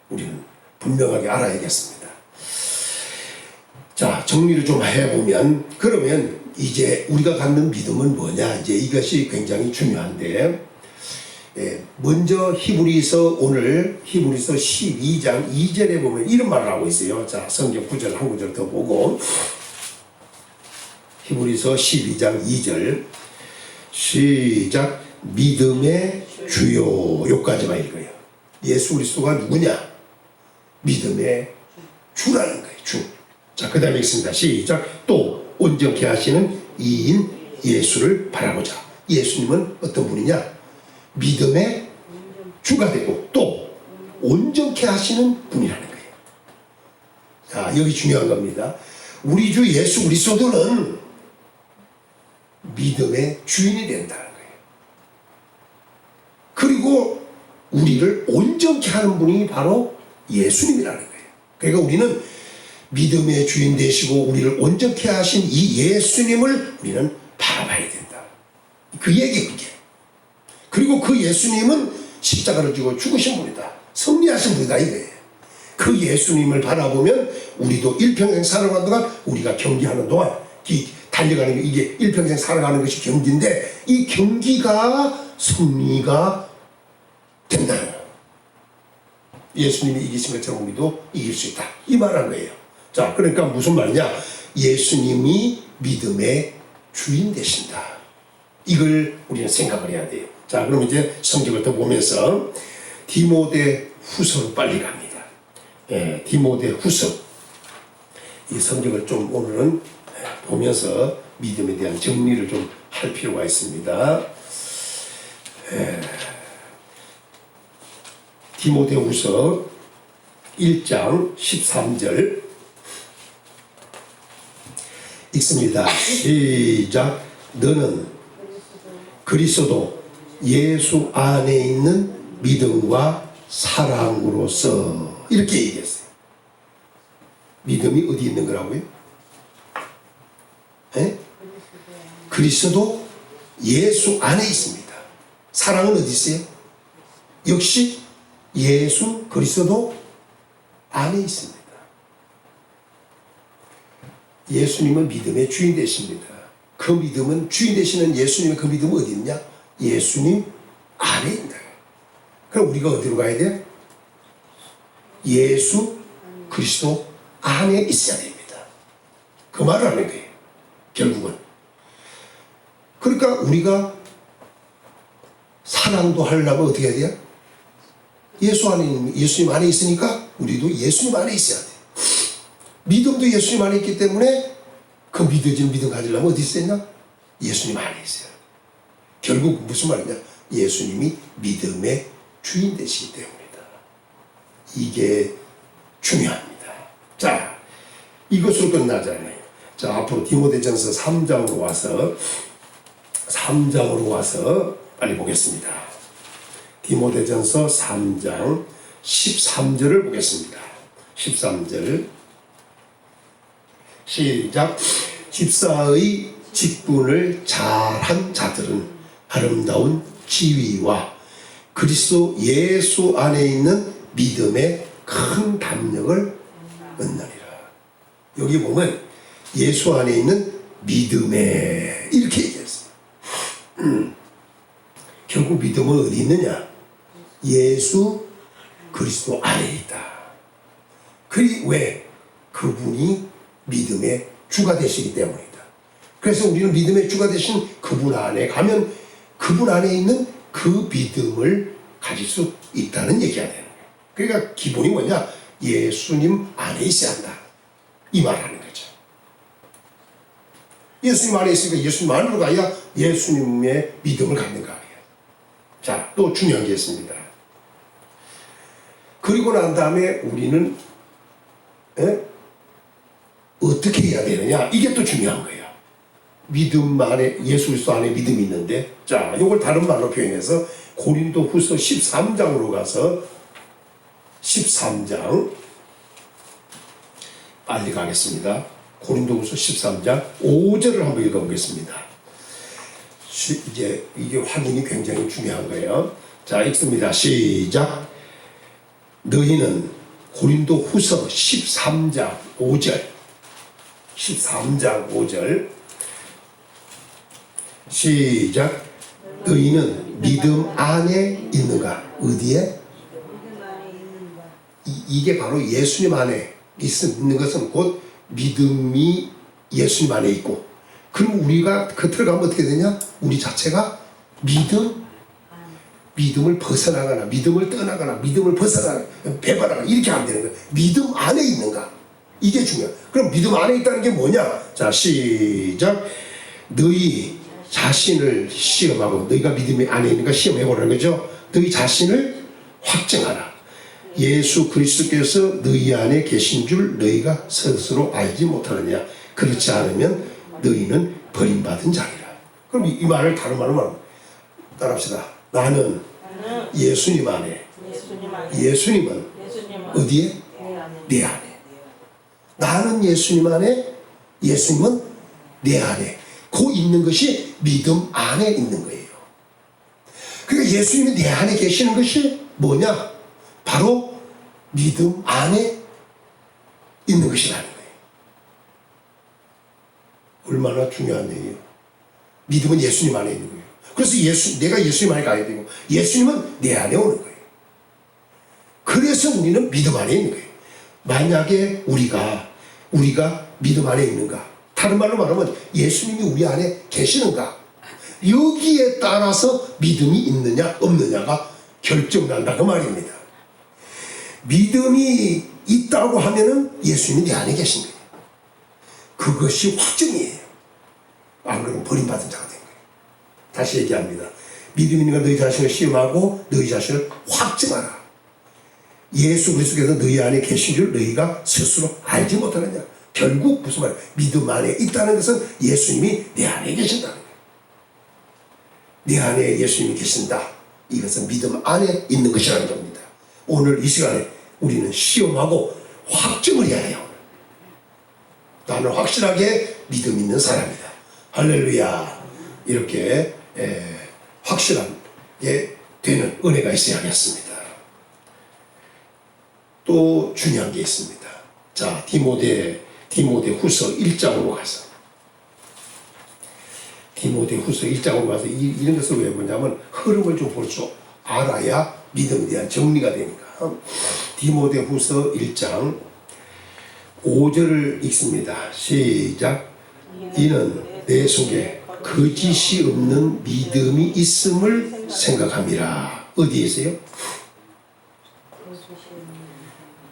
우리는 분명하게 알아야겠습니다. 자, 정리를 좀 해보면, 그러면 이제 우리가 갖는 믿음은 뭐냐? 이제 이것이 굉장히 중요한데, 먼저 오늘 히브리서 12장 2절에 보면 이런 말을 하고 있어요. 자, 성경 구절 한 구절 더 보고, 히브리서 12장 2절 시작. 믿음의 주요, 요까지만 읽어요. 예수 그리스도가 누구냐? 믿음의 주라는 거예요. 주. 자, 그 다음에 읽습니다. 시작. 또 온전케 하시는 이인 예수를 바라보자. 예수님은 어떤 분이냐? 믿음의 주가 되고 또 온전케 하시는 분이라는 거예요. 자, 여기 중요한 겁니다. 우리 주 예수 그리스도는 믿음의 주인이 된다는 거예요. 그리고 우리를 온전케 하는 분이 바로 예수님이라는 거예요. 그러니까 우리는 믿음의 주인 되시고 우리를 온전케 하신 이 예수님을 우리는 바라봐야 된다. 그 얘기예요, 그게. 그리고 그 예수님은 십자가를 지고 죽으신 분이다. 승리하신 분이다, 이거예요. 그 예수님을 바라보면 우리도 일평생 살아가는 동안, 우리가 경기하는 동안, 달려가는 게, 이게 일평생 살아가는 것이 경기인데, 이 경기가 승리가 된다는 거예요. 예수님이 이기신 것처럼 우리도 이길 수 있다, 이 말한 거예요. 자, 그러니까 무슨 말이냐? 예수님이 믿음의 주인 되신다. 이걸 우리는 생각을 해야 돼요. 자, 그럼 이제 성경을 더 보면서 디모데 후서로 빨리 갑니다. 디모데 후서. 이 성경을 좀 오늘은 보면서 믿음에 대한 정리를 좀 할 필요가 있습니다. 디모데 후서 1장 13절 읽습니다. 시작. 너는 그리스도 예수 안에 있는 믿음과 사랑으로서, 이렇게 얘기했어요. 믿음이 어디 있는 거라고요? 그리스도 예수 안에 있습니다. 사랑은 어디 있어요? 역시 예수 그리스도 안에 있습니다. 예수님은 믿음의 주인 되십니다. 그 믿음은, 주인 되시는 예수님의 그 믿음은 어디 있냐? 예수님 안에 있다. 그럼 우리가 어디로 가야 돼? 예수 그리스도 안에 있어야 됩니다. 그 말을 하는 거예요. 결국은. 그러니까 우리가 사랑도 하려면 어떻게 해야 돼요? 예수님 안에 있으니까 우리도 예수님 안에 있어야 돼. 믿음도 예수님 안에 있기 때문에 그 믿어지는 믿음 가지려면 어디 있어야 예수님 안에 있어요. 결국 무슨 말이냐? 예수님이 믿음의 주인 되시기 때문이다. 이게 중요합니다. 자, 이것으로 끝나지 않아요. 자, 앞으로 디모데전서 3장으로 와서 빨리 보겠습니다. 디모데전서 3장 13절을 보겠습니다. 13절 시작. 집사의 직분을 잘한 자들은 아름다운 지위와 그리스도 예수 안에 있는 믿음의 큰 담력을 얻느니라. 여기 보면 예수 안에 있는 믿음에 이렇게 얘기했어요. 결국 믿음은 어디 있느냐? 예수 그리스도 안에 있다. 왜? 그분이 믿음의 주가 되시기 때문이다. 그래서 우리는 믿음의 주가 되신 그분 안에 가면 그분 안에 있는 그 믿음을 가질 수 있다는 얘기가 되는 거예요. 그러니까 기본이 뭐냐? 예수님 안에 있어야 한다. 이 말하는 거죠. 예수님 안에 있으니까 예수님 안으로 가야 예수님의 믿음을 갖는 거예요. 자, 또 중요한 게 있습니다. 그리고 난 다음에 우리는 어떻게 해야 되느냐? 이게 또 중요한 거예요. 믿음 안에, 예수 그리스도 안에 믿음이 있는데, 자, 이걸 다른 말로 표현해서 고린도 후서 13장으로 가서 13장 빨리 가겠습니다. 고린도 후서 13장 5절을 한번 읽어보겠습니다. 이제 이게 확인이 굉장히 중요한 거예요. 자, 읽습니다. 시작. 너희는 고린도 후서 13장 5절 13장 5절 시작. 너희는 믿음 안에 있는가? 어디에? 이게 바로 예수님 안에 있는 것은 곧 믿음이 예수님 안에 있고, 그럼 우리가 겉으로 가면 어떻게 되냐? 우리 자체가 믿음을 벗어나거나 믿음을 떠나거나 믿음을 벗어나거나 배반하거나 이렇게 하면 되는 거예요. 믿음 안에 있는가? 이게 중요해요. 그럼 믿음 안에 있다는 게 뭐냐? 자, 시작. 너희 자신을 시험하고, 너희가 믿음 안에 있는가 시험해보라는 거죠. 너희 자신을 확증하라. 예수 그리스도께서 너희 안에 계신 줄 너희가 스스로 알지 못하느냐? 그렇지 않으면 너희는 버림받은 자리라. 그럼 이 말을 다른 말로 말하면 따라합시다. 나는 예수님 안에, 예수님은 어디에? 내 안에. 나는 예수님 안에, 예수님은 내 안에. 그 있는 것이 믿음 안에 있는 거예요. 그러니까 예수님이 내 안에 계시는 것이 뭐냐? 바로 믿음 안에 있는 것이라는 거예요. 얼마나 중요한 얘기예요. 믿음은 예수님 안에 있는 거예요. 그래서 내가 예수님 안에 가야 되고, 예수님은 내 안에 오는 거예요. 그래서 우리는 믿음 안에 있는 거예요. 만약에 우리가 믿음 안에 있는가? 다른 말로 말하면 예수님이 우리 안에 계시는가? 여기에 따라서 믿음이 있느냐 없느냐가 결정난다 그 말입니다. 믿음이 있다고 하면은 예수님이 내 안에 계신 거예요. 그것이 확증이에요. 안 그러면 버림받은 자가 된 거예요. 다시 얘기합니다. 믿음이 있는가? 너희 자신을 시험하고 너희 자신을 확증하라. 예수 그리스도께서 너희 안에 계신 줄 너희가 스스로 알지 못하느냐? 결국 무슨 말이에요? 믿음 안에 있다는 것은 예수님이 내 안에 계신다는 거예요. 내 안에 예수님이 계신다. 이것은 믿음 안에 있는 것이라는 겁니다. 오늘 이 시간에 우리는 시험하고 확증을 해야 해요. 나는 확실하게 믿음 있는 사람이다. 할렐루야. 이렇게 확실하게 되는 은혜가 있어야겠습니다. 또 중요한 게 있습니다. 자, 디모데후서 1장으로 가서 디모데후서 1장으로 가서 이런 것을 왜 보냐면 흐름을 좀 볼 수 알아야 믿음에 대한 정리가 되니까. 디모데후서 1장 5절을 읽습니다. 시작. 이는 내 속에 거짓이 없는 믿음이 있음을 생각함이라. 어디에 있어요?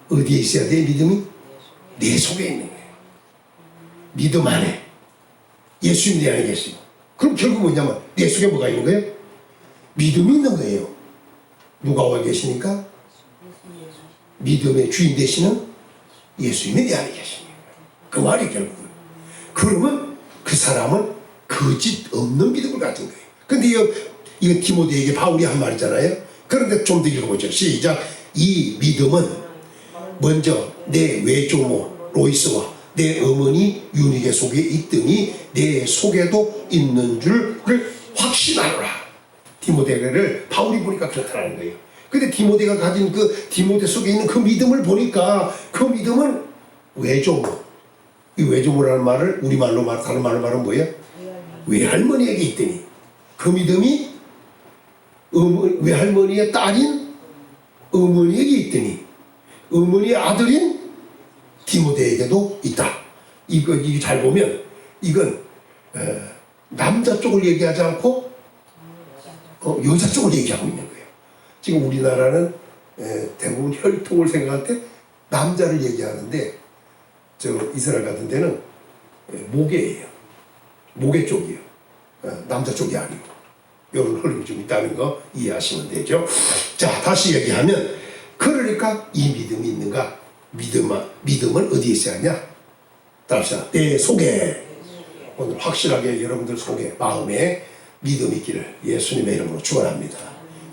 어디에 있어야 돼, 믿음이? 내 속에 있는 거예요. 믿음 안에 예수님 내 안에 계시고. 그럼 결국 뭐냐면 내 속에 뭐가 있는 거예요? 믿음이 있는 거예요. 누가 와 계시니까? 믿음의 주인 되시는 예수님이 내 안에 계시는 거예요. 그 말이 결국은. 그러면 그 사람은 거짓 없는 믿음을 가진 거예요. 근데 이거 디모데에게 바울이 한 말이잖아요. 그런데 좀 더 읽어보죠. 시작. 이 믿음은 먼저 내 외조모 로이스와 내 어머니 유니게 속에 있더니 내 속에도 있는 줄을 확신하노라. 디모데를 바울이 보니까 그렇다는 거예요. 근데 디모데가 가진 그 디모데 속에 있는 그 믿음을 보니까 그 믿음은 외조모. 이 외조모라는 말을 우리말로 다른 말로 말하면 뭐예요? 외할머니에게 있더니 그 믿음이 외할머니의 딸인 어머니에게 있더니 어머니의 아들인 디모데에게도 있다. 이게 잘 보면 이건 남자 쪽을 얘기하지 않고 여자 쪽을 얘기하고 있는 거예요. 지금 우리나라는 대부분 혈통을 생각할 때 남자를 얘기하는데 저 이스라엘 같은 데는 모계예요. 모계 쪽이에요. 남자 쪽이 아니고 이런 흐름이 좀 있다는 거 이해하시면 되죠. 자, 다시 얘기하면 그러니까 이 믿음이 있는가? 믿음은 어디에 있어야 하냐? 따라서 내 속에 오늘 확실하게 여러분들 속에 마음에 믿음이 있기를 예수님의 이름으로 축원합니다.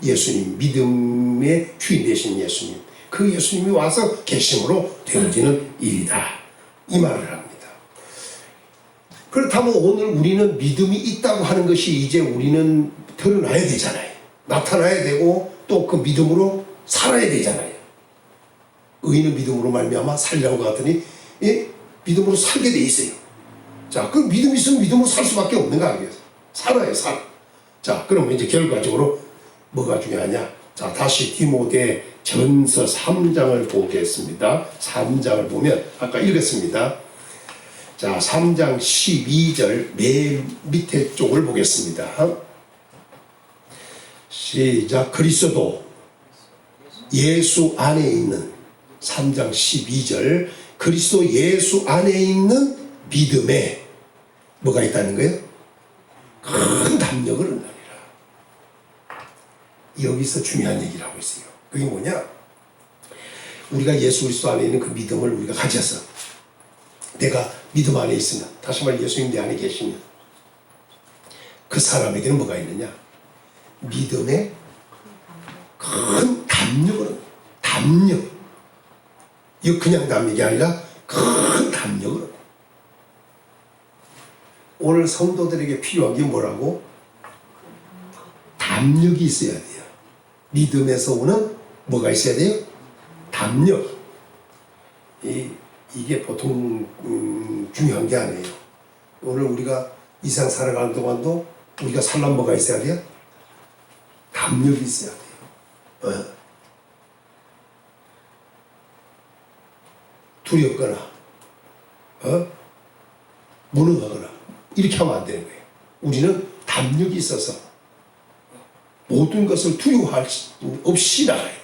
예수님 믿음의 주인 되신 예수님 그 예수님이 와서 계심으로 되어지는 일이다. 이 말을 합니다. 그렇다면 오늘 우리는 믿음이 있다고 하는 것이 이제 우리는 드러나야 되잖아요. 나타나야 되고 또 그 믿음으로 살아야 되잖아요. 의인은 믿음으로 말미암아 살리라고 하더니 믿음으로 살게 돼 있어요. 자, 그 믿음이 있으면 믿음으로 살 수밖에 없는 거 아니겠어요? 살아요, 살아. 자, 그러면 이제 결과적으로 뭐가 중요하냐? 자, 다시 디모데 전서 3장을 보겠습니다. 3장을 보면 아까 읽었습니다. 자, 3장 12절 맨 밑에 쪽을 보겠습니다. 시작. 그리스도 예수 안에 있는 3장 12절 그리스도 예수 안에 있는 믿음에 뭐가 있다는 거예요? 큰 담력을 얻느니라. 여기서 중요한 얘기를 하고 있어요. 그게 뭐냐? 우리가 예수 그리스도 안에 있는 그 믿음을 우리가 가져서 내가 믿음 안에 있으면 다시 말해 예수님 내 안에 계시면 그 사람에게는 뭐가 있느냐? 믿음의 큰 담력을 얻는 담력. 이거 그냥 담력이 아니라 큰 담력을 얻는. 오늘 성도들에게 필요한 게 뭐라고? 담력이 있어야 돼요. 믿음에서 오는 뭐가 있어야 돼요? 담력. 이게 보통 중요한 게 아니에요. 오늘 우리가 이 세상 살아가는 동안도 우리가 살려면 뭐가 있어야 돼요? 담력이 있어야 돼요. 두렵거나 무능하거나 이렇게 하면 안 되는 거예요. 우리는 담력이 있어서 모든 것을 두려워할 수 없이 나가야 돼요.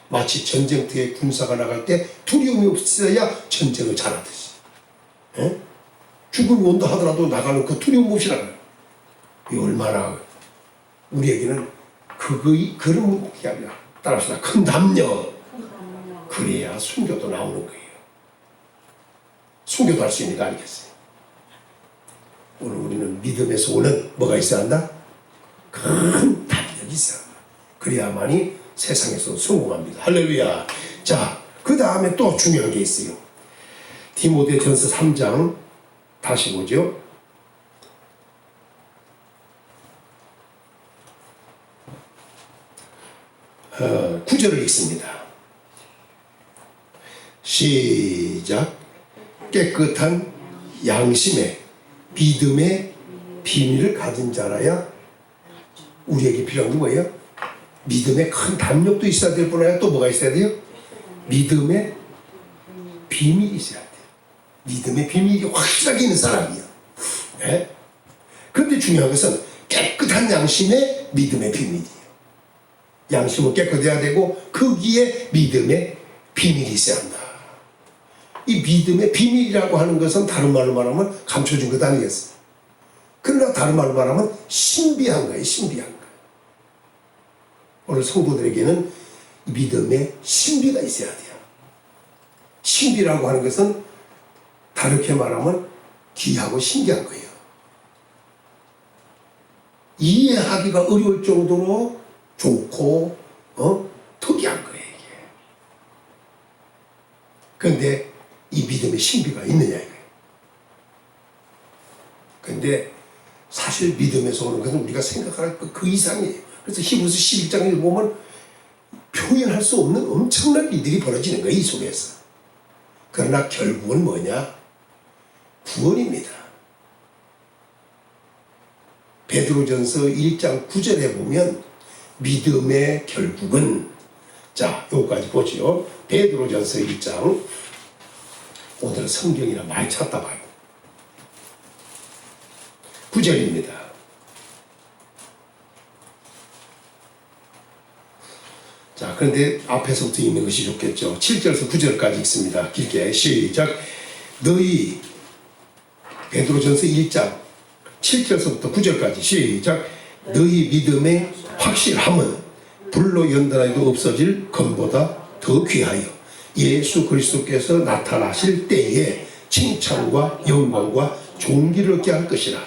마치 전쟁터에 군사가 나갈 때 두려움이 없어야 전쟁을 잘하듯이. 죽음이 온다 하더라도 나가는 그 두려움 없이 나가요. 이 얼마나 우리에게는 그런 게 아니라 따라서 큰 담력. 그래야 순교도 나오는 거예요. 순교도 할 수 있는 거 아니겠어요? 오늘 우리는 믿음에서 오는 뭐가 있어야 한다? 큰 담력이 있어야 한다. 그래야만이 세상에서 성공합니다. 할렐루야. 자, 그 다음에 또 중요한 게 있어요. 디모데 전서 3장 다시 보죠. 9절을 읽습니다. 시작. 깨끗한 양심에 믿음의 비밀을 가진 자라야. 우리에게 필요한 게 뭐예요? 믿음의 큰 담력도 있어야 될 뿐 아니라 또 뭐가 있어야 돼요? 믿음의 비밀이 있어야 돼요. 믿음의 비밀이 확실하게 있는 사람이에요. 네? 그런데 중요한 것은 깨끗한 양심에 믿음의 비밀이에요. 양심은 깨끗해야 되고 거기에 믿음의 비밀이 있어야 한다. 이 믿음의 비밀이라고 하는 것은 다른 말로 말하면 감춰진 것 아니겠어요? 그러나 다른 말로 말하면 신비한 거예요. 신비한 거예요. 오늘 성도들에게는 믿음의 신비가 있어야 돼요. 신비라고 하는 것은 다르게 말하면 귀하고 신기한 거예요. 이해하기가 어려울 정도로 좋고 특이한 거예요. 이게. 그런데 이 믿음의 신비가 있느냐 이거예요. 그런데 사실 믿음에서 오는 것은 우리가 생각할 그 이상이에요. 그래서 히브리서 11장을 보면 표현할 수 없는 엄청난 일들이 벌어지는 거예요. 이 속에서. 그러나 결국은 뭐냐? 구원입니다. 베드로전서 1장 9절에 보면 믿음의 결국은, 자, 요거까지 보죠. 베드로전서 1장. 오늘 성경이나 많이 찾다 봐요. 9절입니다. 자, 그런데 앞에서부터 읽는 것이 좋겠죠. 7절에서 9절까지 읽습니다. 길게 시작. 너희, 베드로전서 1장 7절에서부터 9절까지 시작. 너희 믿음의 확실함은 불로 연단하여도 없어질 금보다 더 귀하여 예수 그리스도께서 나타나실 때에 칭찬과 영광과 존귀를 얻게 할 것이라.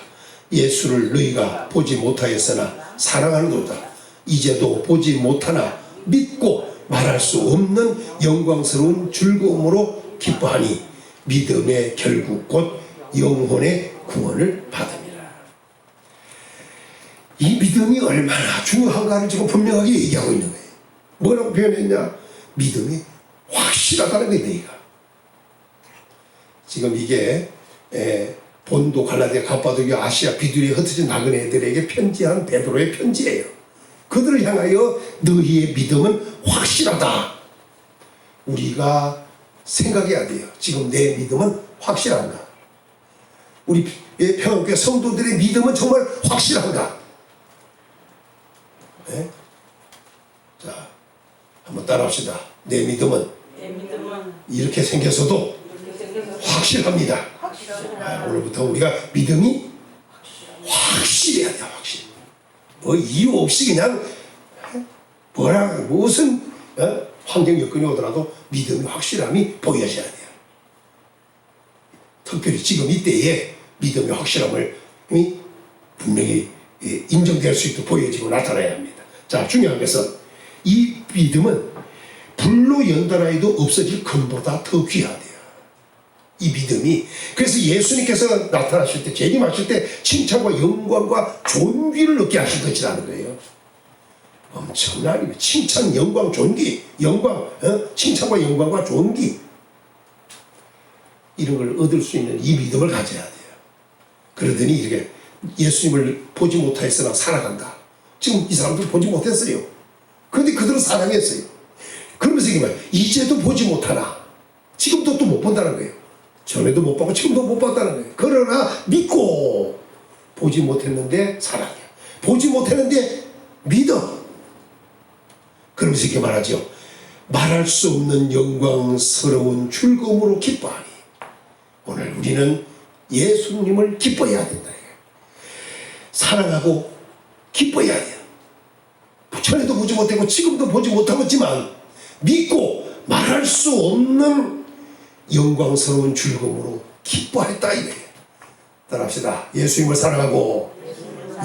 예수를 너희가 보지 못하였으나 사랑하는도다. 이제도 보지 못하나 믿고 말할 수 없는 영광스러운 즐거움으로 기뻐하니 믿음의 결국 곧 영혼의 구원을 받음이라. 이 믿음이 얼마나 중요한가를 지금 분명하게 얘기하고 있는 거예요. 뭐라고 표현했냐? 믿음이 확실하다는 거예요. 너희가. 지금 이게 본도, 갈라디아, 갑바도기아, 아시아, 비두리에 흩어진 나그네들에게 편지한 베드로의 편지예요. 그들을 향하여 너희의 믿음은 확실하다. 우리가 생각해야 돼요. 지금 내 믿음은 확실한가? 우리 평안교회 성도들의 믿음은 정말 확실한가? 네? 자, 한번 따라합시다. 내 믿음은 이렇게 생겨서도 확실합니다. 오늘부터 우리가 믿음이 확실해야 돼요. 확실. 뭐 이유 없이 그냥 무슨 환경 여건이 오더라도 믿음의 확실함이 보여져야 돼요. 특별히 지금 이때에 믿음의 확실함을 분명히 인정될 수 있도록 보여지고 나타나야 합니다. 자, 중요한 것은 이 믿음은 불로 연단하여도 없어질 금보다 더 귀하대요. 이 믿음이. 그래서 예수님께서 나타나실 때, 재림하실 때 칭찬과 영광과 존귀를 얻게 하실 것이라는 거예요. 엄청난 칭찬, 영광, 존귀, 칭찬과 영광과 존귀, 이런 걸 얻을 수 있는 이 믿음을 가져야 돼요. 그러더니 이렇게 예수님을 보지 못하였으나 살아간다. 지금 이 사람들 보지 못했어요. 그런데 그들은 사랑했어요. 그러면서 이게 뭐야? 이제도 보지 못하나 지금도 또 못 본다는 거예요. 전에도 못 보고 지금도 못 봤다는 거예요. 그러나 믿고, 보지 못했는데 사랑해, 보지 못했는데 믿어. 그러면서 이렇게 말하죠. 말할 수 없는 영광스러운 즐거움으로 기뻐하니. 오늘 우리는 예수님을 기뻐해야 된다. 사랑하고 기뻐해야 돼요. 전에도 보지 못하고 지금도 보지 못하겠지만 믿고 말할 수 없는 영광스러운 즐거움으로 기뻐했다 이거예요. 따라합시다. 예수님을 사랑하고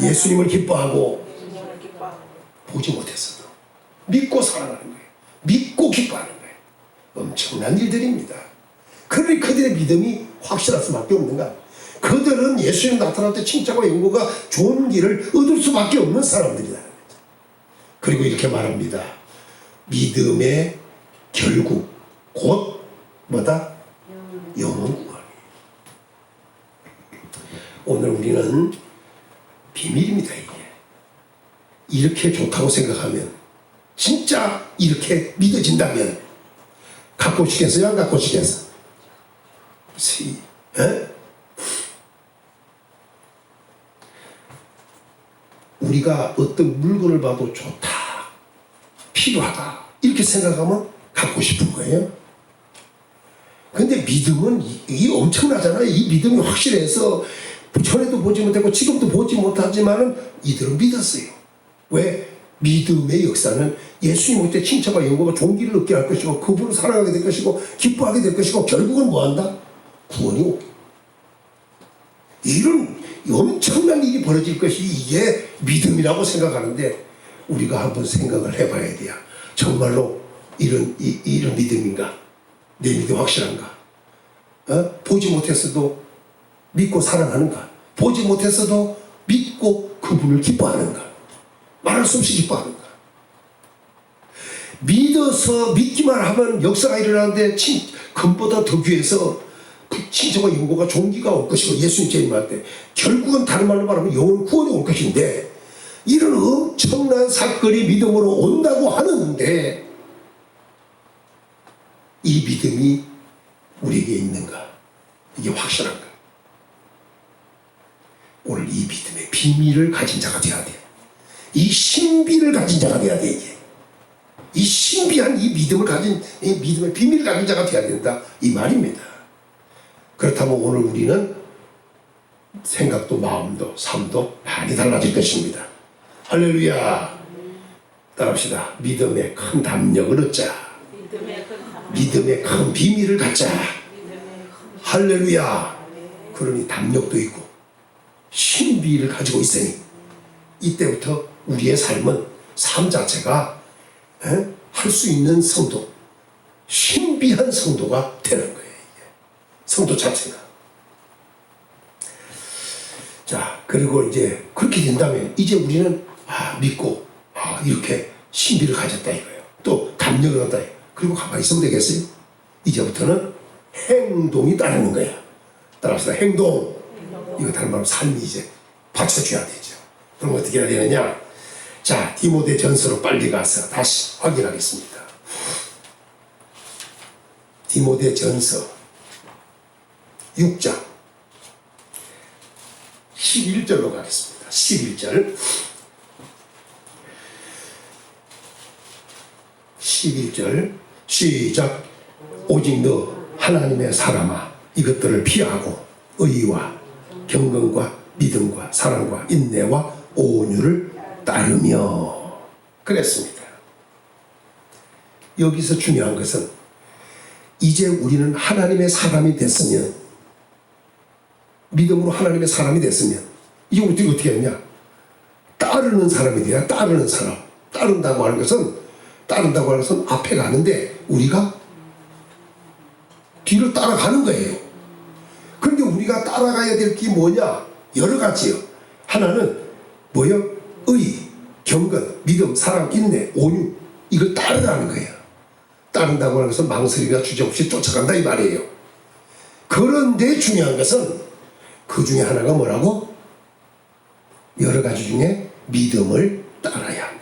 예수님을 기뻐하고 보지 못했어도 믿고 사랑하는 거예요. 믿고 기뻐하는 거예요. 엄청난 일들입니다. 그러니 그들의 믿음이 확실할 수밖에 없는가? 그들은 예수님 나타날 때 칭찬과 영광과 좋은 길을 얻을 수밖에 없는 사람들이다. 그리고 이렇게 말합니다. 믿음의 결국 곧 뭐다? 영원 구원. 오늘 우리는 비밀입니다. 이게 이렇게 좋다고 생각하면, 진짜 이렇게 믿어진다면 갖고 싶겠어요? 안 갖고 싶겠어? 우리가 어떤 물건을 봐도 좋다, 필요하다 이렇게 생각하면 갖고 싶은 거예요. 근데 믿음은 이 엄청나잖아요. 이 믿음이 확실해서 전에도 보지 못했고 지금도 보지 못하지만은 이들은 믿었어요. 왜? 믿음의 역사는 예수님 때 칭찬과 영광과 존귀를 얻게 할 것이고 그분을 사랑하게 될 것이고 기뻐하게 될 것이고 결국은 뭐한다? 구원이 오게. 이런 엄청난 일이 벌어질 것이 이게 믿음이라고 생각하는데, 우리가 한번 생각을 해봐야 돼요. 정말로 이런 믿음인가? 내 믿음 확실한가? 보지 못했어도 믿고 사랑하는가? 보지 못했어도 믿고 그분을 기뻐하는가? 말할 수 없이 기뻐하는가? 믿어서 믿기만 하면 역사가 일어나는데 금보다 더 귀해서 그 칭찬과 영광과 존귀가 올 것이고, 예수님 재림할 때 결국은 다른 말로 말하면 영원 구원이 올 것인데, 이런 엄청난 사건이 믿음으로 온다고 하는데 이 믿음이 우리에게 있는가? 이게 확실한가? 오늘 이 믿음의 비밀을 가진 자가 되어야 돼. 이 신비를 가진 자가 되어야 돼. 이게 이 신비한 이 믿음을 가진, 이 믿음의 비밀을 가진 자가 되어야 된다 이 말입니다. 그렇다면 오늘 우리는 생각도 마음도 삶도 많이 달라질 것입니다. 할렐루야. 따라합시다. 믿음의 큰 담력을 얻자. 믿음의 큰 비밀을 갖자. 할렐루야. 그러니 담력도 있고 신비를 가지고 있으니 이때부터 우리의 삶은 삶 자체가 할 수 있는 성도, 신비한 성도가 되는 거예요. 이게. 성도 자체가. 자, 그리고 이제 그렇게 된다면 이제 우리는 믿고 이렇게 신비를 가졌다 이거예요. 또 담력을 얻다. 그리고 가만히 있으면 되겠어요? 이제부터는 행동이 따르는 거야. 따라서 행동. 이거 다른 말로 삶이 이제 받쳐줘야 되죠. 그럼 어떻게 해야 되느냐? 자, 디모데 전서로 빨리 가서 다시 확인하겠습니다. 디모데 전서 6장 11절로 가겠습니다. 11절 11절 시작. 오직 너 하나님의 사람아, 이것들을 피하고 의와 경건과 믿음과 사랑과 인내와 온유를 따르며. 그랬습니다. 여기서 중요한 것은 이제 우리는 하나님의 사람이 됐으면, 믿음으로 하나님의 사람이 됐으면 이제 우리가 어떻게 했냐? 따르는 사람이 돼야. 따르는 사람. 따른다고 하는 것은 앞에 가는데 우리가 뒤를 따라가는 거예요. 그런데 우리가 따라가야 될 게 뭐냐? 여러 가지요. 하나는 뭐요? 의, 경건, 믿음, 사랑, 인내, 온유. 이걸 따르라는 거예요. 따른다고 하는 것은 망설이나 주저없이 쫓아간다 이 말이에요. 그런데 중요한 것은 그 중에 하나가 뭐라고? 여러 가지 중에 믿음을 따라야 한다.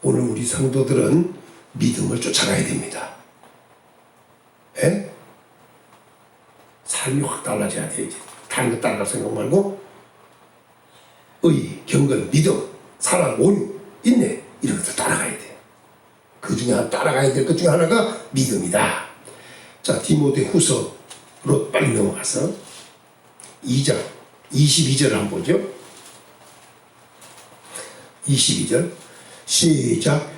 오늘 우리 성도들은 믿음을 쫓아가야 됩니다. 에? 삶이 확 달라져야 돼. 이제 다른 거 따라갈 생각 말고 의, 경건, 믿음, 사랑, 온유, 인내 이런 것들 따라가야 돼. 그 중에 따라가야 될 것 중에 하나가 믿음이다. 자, 디모데 후서로 빨리 넘어가서 2장 22절을 한번 보죠. 22절 시작.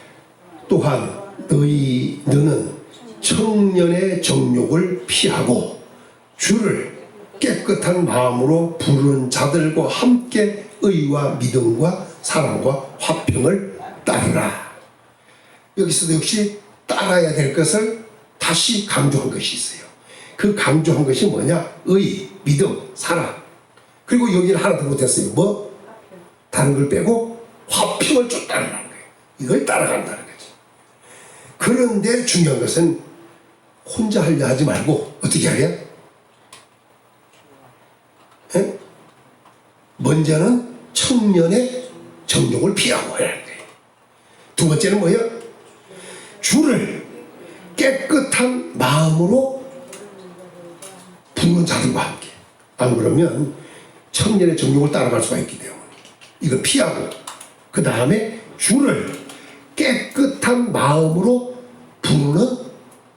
또한 너는 청년의 정욕을 피하고 주를 깨끗한 마음으로 부르는 자들과 함께 의와 믿음과 사랑과 화평을 따르라. 여기서도 역시 따라야 될 것을 다시 강조한 것이 있어요. 그 강조한 것이 뭐냐? 의, 믿음, 사랑. 그리고 여기는 하나 더 못했어요. 뭐? 다른 걸 빼고 화평을 쫓 따르라는 거예요. 이걸 따라간다는 거지. 그런데 중요한 것은 혼자 하려 하지 말고 어떻게 하랴? 에? 먼저는 청년의 정욕을 피하고 하라는 거예요. 두 번째는 뭐예요? 주를 깨끗한 마음으로 부르는 자들과 함께. 안 그러면 청년의 정욕을 따라갈 수가 있기 때문에 이걸 피하고, 그 다음에 주를 깨끗한 마음으로 부르는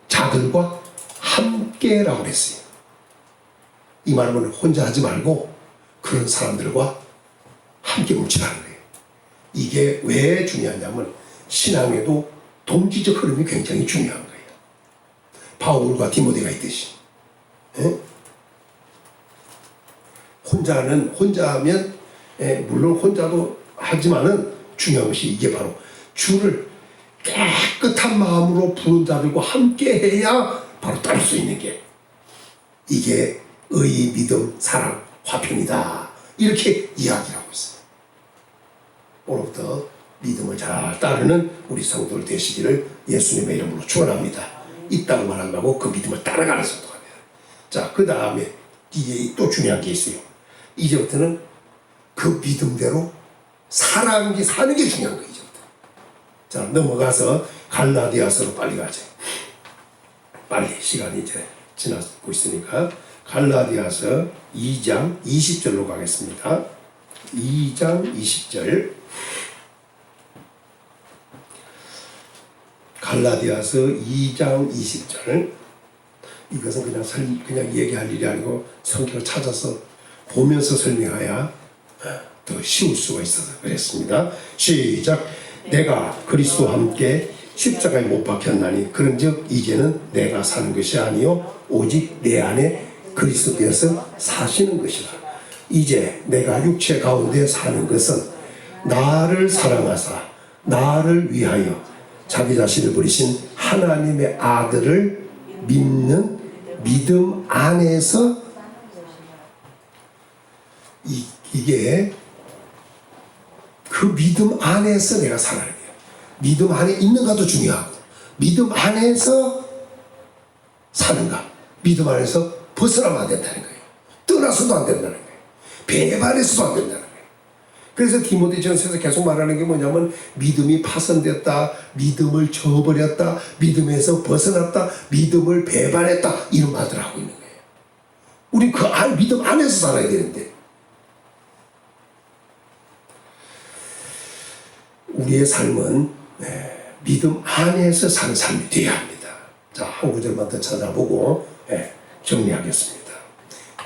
자들과 함께라고 그랬어요. 이 말은 혼자 하지 말고 그런 사람들과 함께 뭉치라는 거예요. 이게 왜 중요하냐면 신앙에도 동기적 흐름이 굉장히 중요한 거예요. 바울과 디모데가 있듯이. 에? 혼자 하면, 물론 혼자도 하지만은 중요한 것이 이게 바로 주를 깨끗한 마음으로 부른 자들과 함께 해야 바로 따를 수 있는 게, 이게 의, 믿음, 사랑, 화평이다. 이렇게 이야기하고 있어요. 오늘부터 믿음을 잘 따르는 우리 성도들 되시기를 예수님의 이름으로 축원합니다. 있다고만 안 하고 그 믿음을 따라가는 성도가 돼요. 자, 그 다음에 이게 또 중요한 게 있어요. 이제부터는 그 믿음대로 사는 게 중요한 거예요. 이제부터. 자, 넘어가서 갈라디아서로 빨리 가죠. 빨리, 시간이 이제 지나고 있으니까 갈라디아서 2장 20절로 가겠습니다. 2장 20절. 갈라디아서 2장 20절. 이것은 그냥 얘기할 일이 아니고 성경을 찾아서 보면서 설명해야 더 쉬울 수가 있어서 그랬습니다. 시작. 내가 그리스도와 함께 십자가에 못 박혔나니 그런즉 이제는 내가 사는 것이 아니요 오직 내 안에 그리스도께서 사시는 것이라. 이제 내가 육체 가운데 사는 것은 나를 사랑하사 나를 위하여 자기 자신을 버리신 하나님의 아들을 믿는 믿음 안에서, 이게 그 믿음 안에서 내가 살아야 돼요. 믿음 안에 있는가도 중요하고, 믿음 안에서 사는가, 믿음 안에서 벗어나면 안 된다는 거예요. 떠나서도 안 된다는 거예요. 배반해서도 안 된다는 거예요. 그래서 디모데전서에서 계속 말하는 게 뭐냐면 믿음이 파손됐다, 믿음을 저버렸다, 믿음에서 벗어났다, 믿음을 배반했다, 이런 말들을 하고 있는 거예요. 우리 그 믿음 안에서 살아야 되는데, 우리의 삶은 믿음 안에서 사는 삶이 되어야 합니다. 자, 한 구절만 더 찾아보고 정리하겠습니다.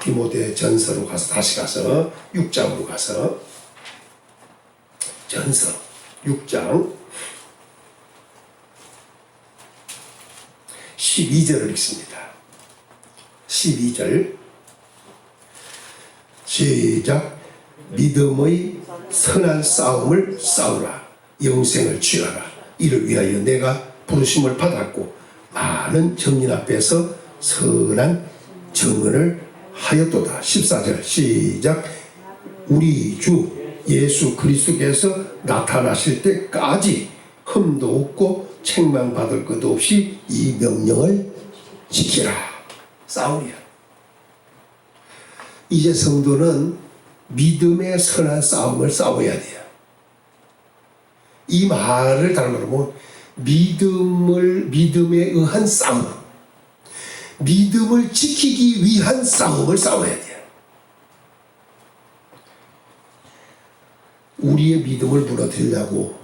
디모데전서로 가서 다시 가서 6장으로 가서 전서 6장 12절을 읽습니다. 12절 시작. 믿음의 선한 싸움을 싸우라. 영생을 취하라. 이를 위하여 내가 부르심을 받았고 많은 정인 앞에서 선한 증언을 하였도다. 14절 시작. 우리 주 예수 그리스도께서 나타나실 때까지 흠도 없고 책망받을 것도 없이 이 명령을 지키라. 싸우랴. 이제 성도는 믿음의 선한 싸움을 싸워야 돼요. 이 말을 다른 말로 믿음에 의한 싸움, 믿음을 지키기 위한 싸움을 싸워야 돼요. 우리의 믿음을 무너뜨리려고,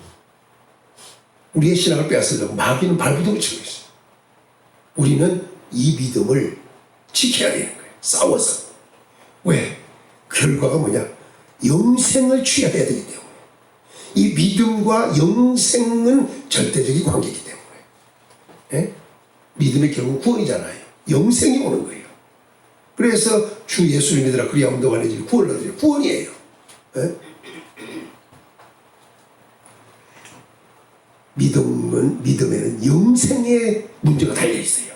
우리의 신앙을 빼앗으려고 마귀는 발부둥을 치고 있어요. 우리는 이 믿음을 지켜야 되는 거예요. 싸워서. 왜? 결과가 뭐냐? 영생을 취해야 되기 때문에. 이 믿음과 영생은 절대적인 관계이기 때문에. 예? 믿음의 결국은 구원이잖아요. 영생이 오는 거예요. 그래서 주 예수를 믿으라 그리하면 너와 내 집이 구원을 얻으리라. 구원이에요. 예? 믿음에는 영생의 문제가 달려 있어요.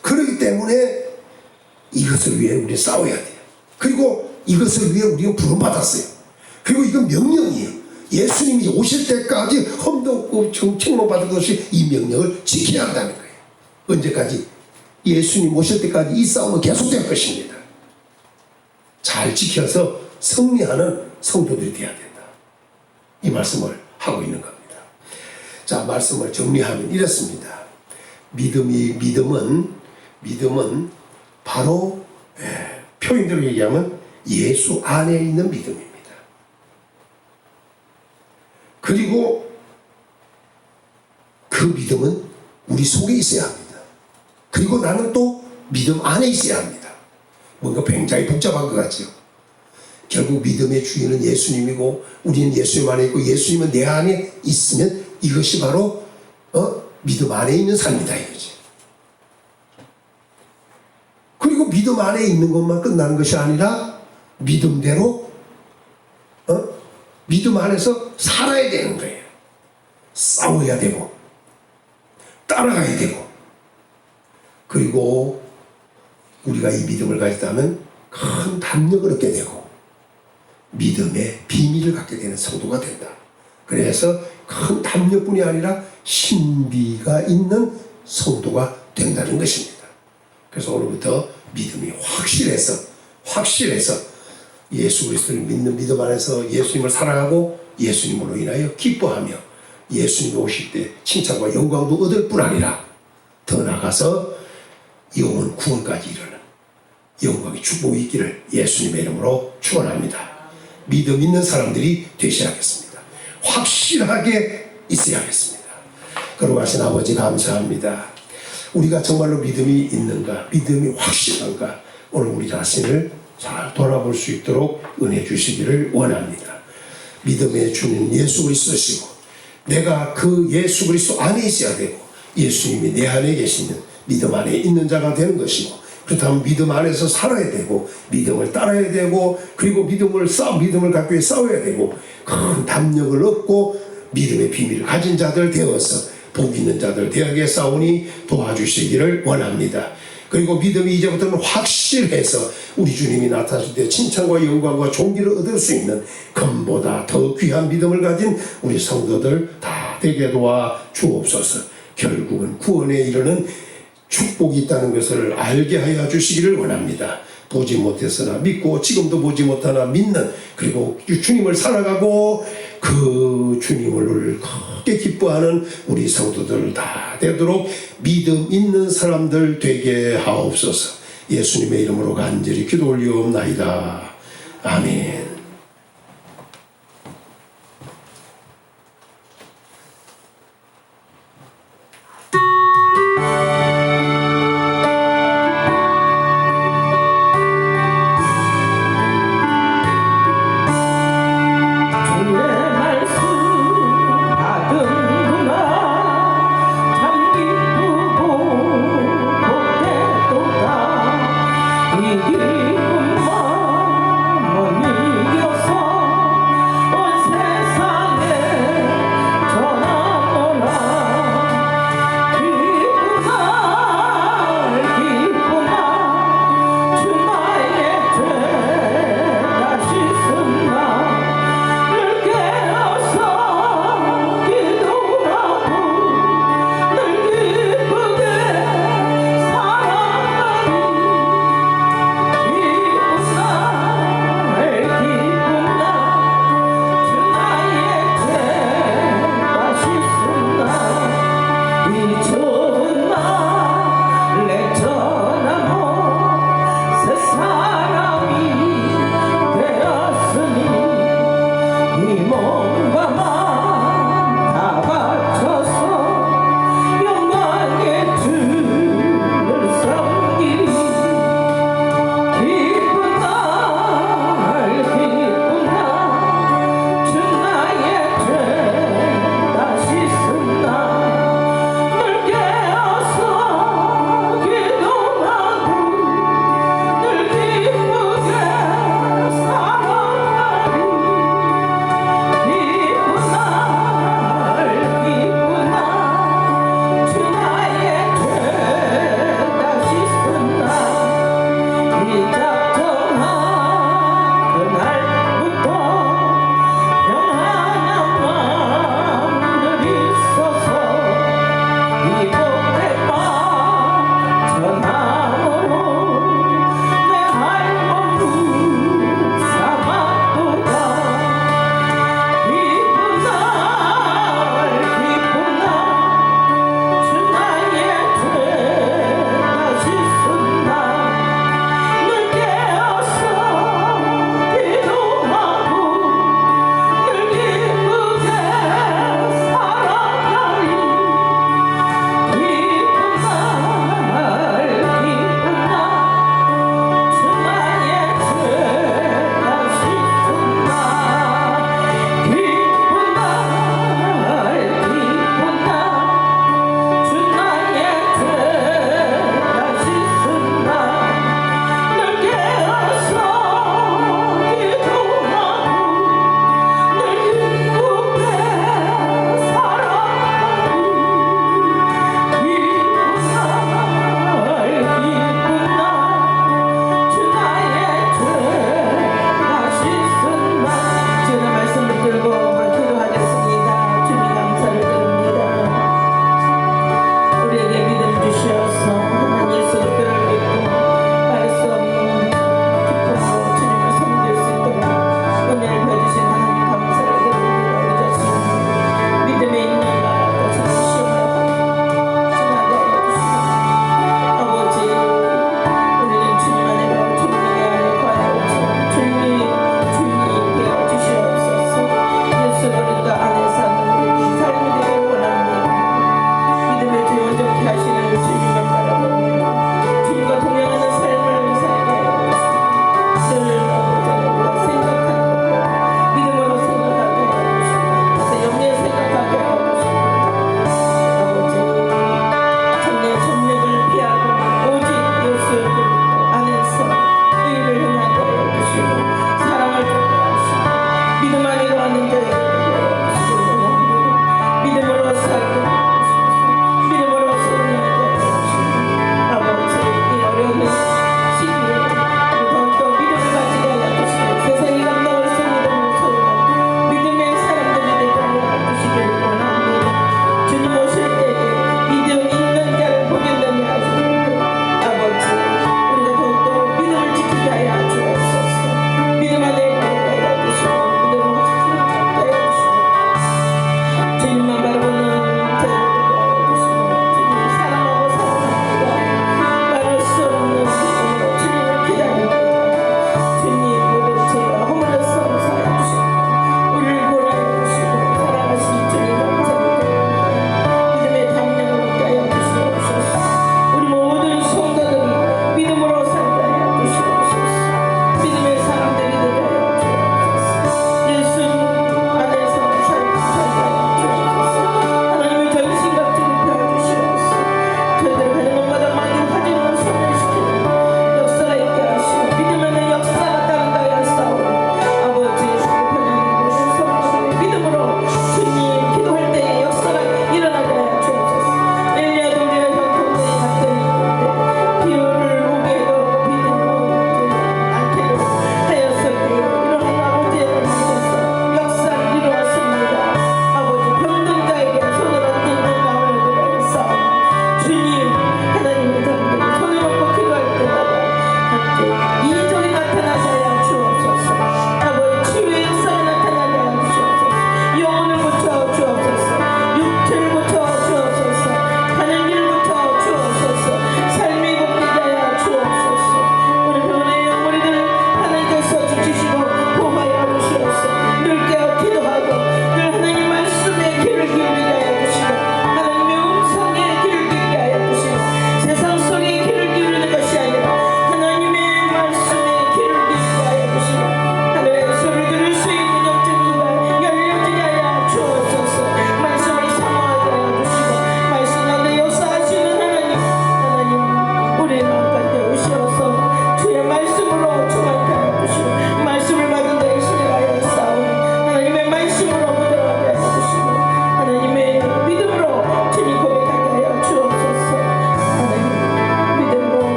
그렇기 때문에 이것을 위해 우리 싸워야 돼요. 그리고 이것을 위해 우리가 부름받았어요. 그리고 이건 명령이에요. 예수님이 오실 때까지 험도 없고 책망받을 것이 이 명령을 지켜야 한다는 거예요. 언제까지? 예수님 오실 때까지 이 싸움은 계속될 것입니다. 잘 지켜서 승리하는 성도들이 되어야 된다. 이 말씀을 하고 있는 겁니다. 자, 말씀을 정리하면 이렇습니다. 믿음은 바로 표현대로 얘기하면 예수 안에 있는 믿음입니다. 그리고 그 믿음은 우리 속에 있어야 합니다. 그리고 나는 또 믿음 안에 있어야 합니다. 뭔가 굉장히 복잡한 것 같죠. 결국 믿음의 주인은 예수님이고 우리는 예수님 안에 있고 예수님은 내 안에 있으면 이것이 바로 믿음 안에 있는 삶이다 이거지. 그리고 믿음 안에 있는 것만 끝나는 것이 아니라 믿음대로 믿음 안에서 살아야 되는 거예요. 싸워야 되고 따라가야 되고 그리고 우리가 이 믿음을 가졌다면 큰 담력을 얻게 되고 믿음의 비밀을 갖게 되는 성도가 된다. 그래서 큰 담력뿐이 아니라 신비가 있는 성도가 된다는 것입니다. 그래서 오늘부터 믿음이 확실해서 예수 그리스도를 믿는 믿음 안에서 예수님을 사랑하고 예수님으로 인하여 기뻐하며 예수님이 오실 때 칭찬과 영광도 얻을 뿐 아니라 더 나아가서 영원 구원까지 이르는 영광의 축복이 있기를 예수님의 이름으로 축원합니다. 믿음 있는 사람들이 되시라겠습니다. 확실하게 있어야겠습니다. 거룩하신 아버지 감사합니다. 우리가 정말로 믿음이 있는가, 믿음이 확실한가, 오늘 우리 자신을 잘 돌아볼 수 있도록 은혜 주시기를 원합니다. 믿음의 주는 예수 그리스도시고 내가 그 예수 그리스도 안에 있어야 되고 예수님이 내 안에 계시는 믿음 안에 있는 자가 되는 것이고 그렇다면 믿음 안에서 살아야 되고 믿음을 따라야 되고 그리고 믿음을 갖기 위해 싸워야 되고 큰 담력을 얻고 믿음의 비밀을 가진 자들 되어서 복 있는 자들 되게 싸우니 도와주시기를 원합니다. 그리고 믿음이 이제부터는 확실해서 우리 주님이 나타나실 때 칭찬과 영광과 존귀를 얻을 수 있는 금보다 더 귀한 믿음을 가진 우리 성도들 다 되게 도와 주옵소서. 결국은 구원에 이르는 축복이 있다는 것을 알게 하여 주시기를 원합니다. 보지 못했으나 믿고 지금도 보지 못하나 믿는 그리고 주님을 살아가고 그 주님을 크게 기뻐하는 우리 성도들 다 되도록 믿음 있는 사람들 되게 하옵소서. 예수님의 이름으로 간절히 기도 올리옵나이다. 아멘. 이 기쁨 마음이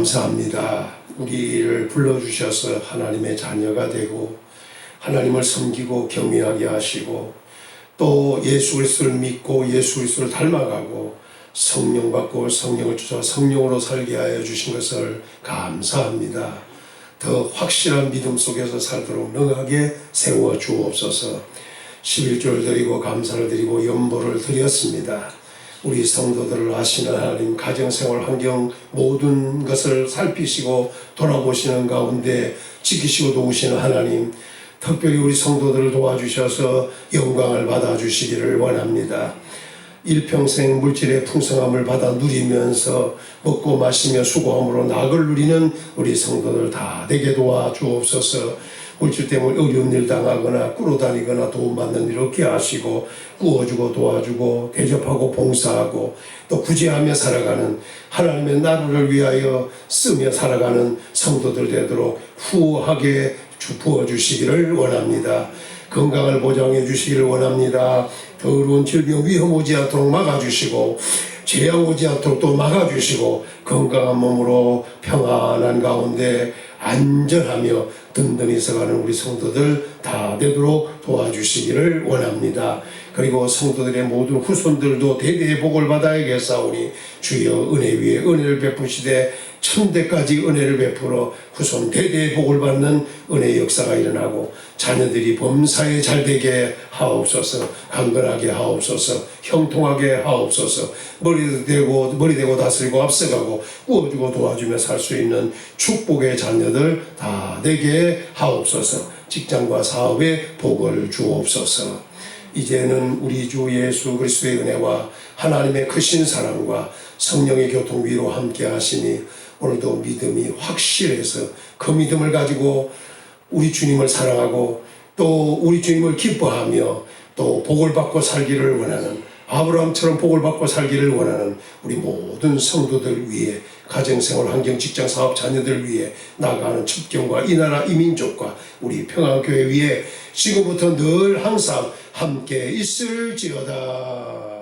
감사합니다. 우리를 불러주셔서 하나님의 자녀가 되고 하나님을 섬기고 경외하게 하시고 또 예수 그리스도를 믿고 예수 그리스도를 닮아가고 성령 받고 성령을 주셔 성령으로 살게 하여 주신 것을 감사합니다. 더 확실한 믿음 속에서 살도록 능하게 세워 주옵소서. 11조를 드리고 감사를 드리고 연보를 드렸습니다. 우리 성도들을 아시는 하나님, 가정생활 환경 모든 것을 살피시고 돌아보시는 가운데 지키시고 도우시는 하나님, 특별히 우리 성도들을 도와주셔서 영광을 받아주시기를 원합니다. 일평생 물질의 풍성함을 받아 누리면서 먹고 마시며 수고함으로 낙을 누리는 우리 성도들 다 되게 도와주옵소서. 물질 때문에 어려운 일 당하거나 끌어다니거나 도움받는 일 없게 하시고 구워주고 도와주고 대접하고 봉사하고 또 구제하며 살아가는 하나님의 나라를 위하여 쓰며 살아가는 성도들 되도록 후하게 부어주시기를 원합니다. 건강을 보장해 주시기를 원합니다. 더러운 질병 위험 오지 않도록 막아주시고 재앙 오지 않도록 또 막아주시고 건강한 몸으로 평안한 가운데 안전하며 든든히 서가는 우리 성도들 다 되도록 도와주시기를 원합니다. 그리고 성도들의 모든 후손들도 대대의 복을 받아야겠사오니 주여 은혜 위에 은혜를 베푸시되 천대까지 은혜를 베풀어 후손 대대의 복을 받는 은혜의 역사가 일어나고 자녀들이 범사에 잘되게 하옵소서. 강건하게 하옵소서. 형통하게 하옵소서. 머리 대고 다스리고 앞서가고 구워주고 도와주며 살 수 있는 축복의 자녀들 다 되게 하옵소서. 직장과 사업에 복을 주옵소서. 이제는 우리 주 예수 그리스도의 은혜와 하나님의 크신 사랑과 성령의 교통 위로 함께 하시니 오늘도 믿음이 확실해서 그 믿음을 가지고 우리 주님을 사랑하고 또 우리 주님을 기뻐하며 또 복을 받고 살기를 원하는 아브라함처럼 복을 받고 살기를 원하는 우리 모든 성도들 위해 가정생활, 환경, 직장, 사업, 자녀들 위해 나아가는 첩경과 이 나라 이 민족과 우리 평안교회 위해 지금부터 늘 항상 함께 있을지어다.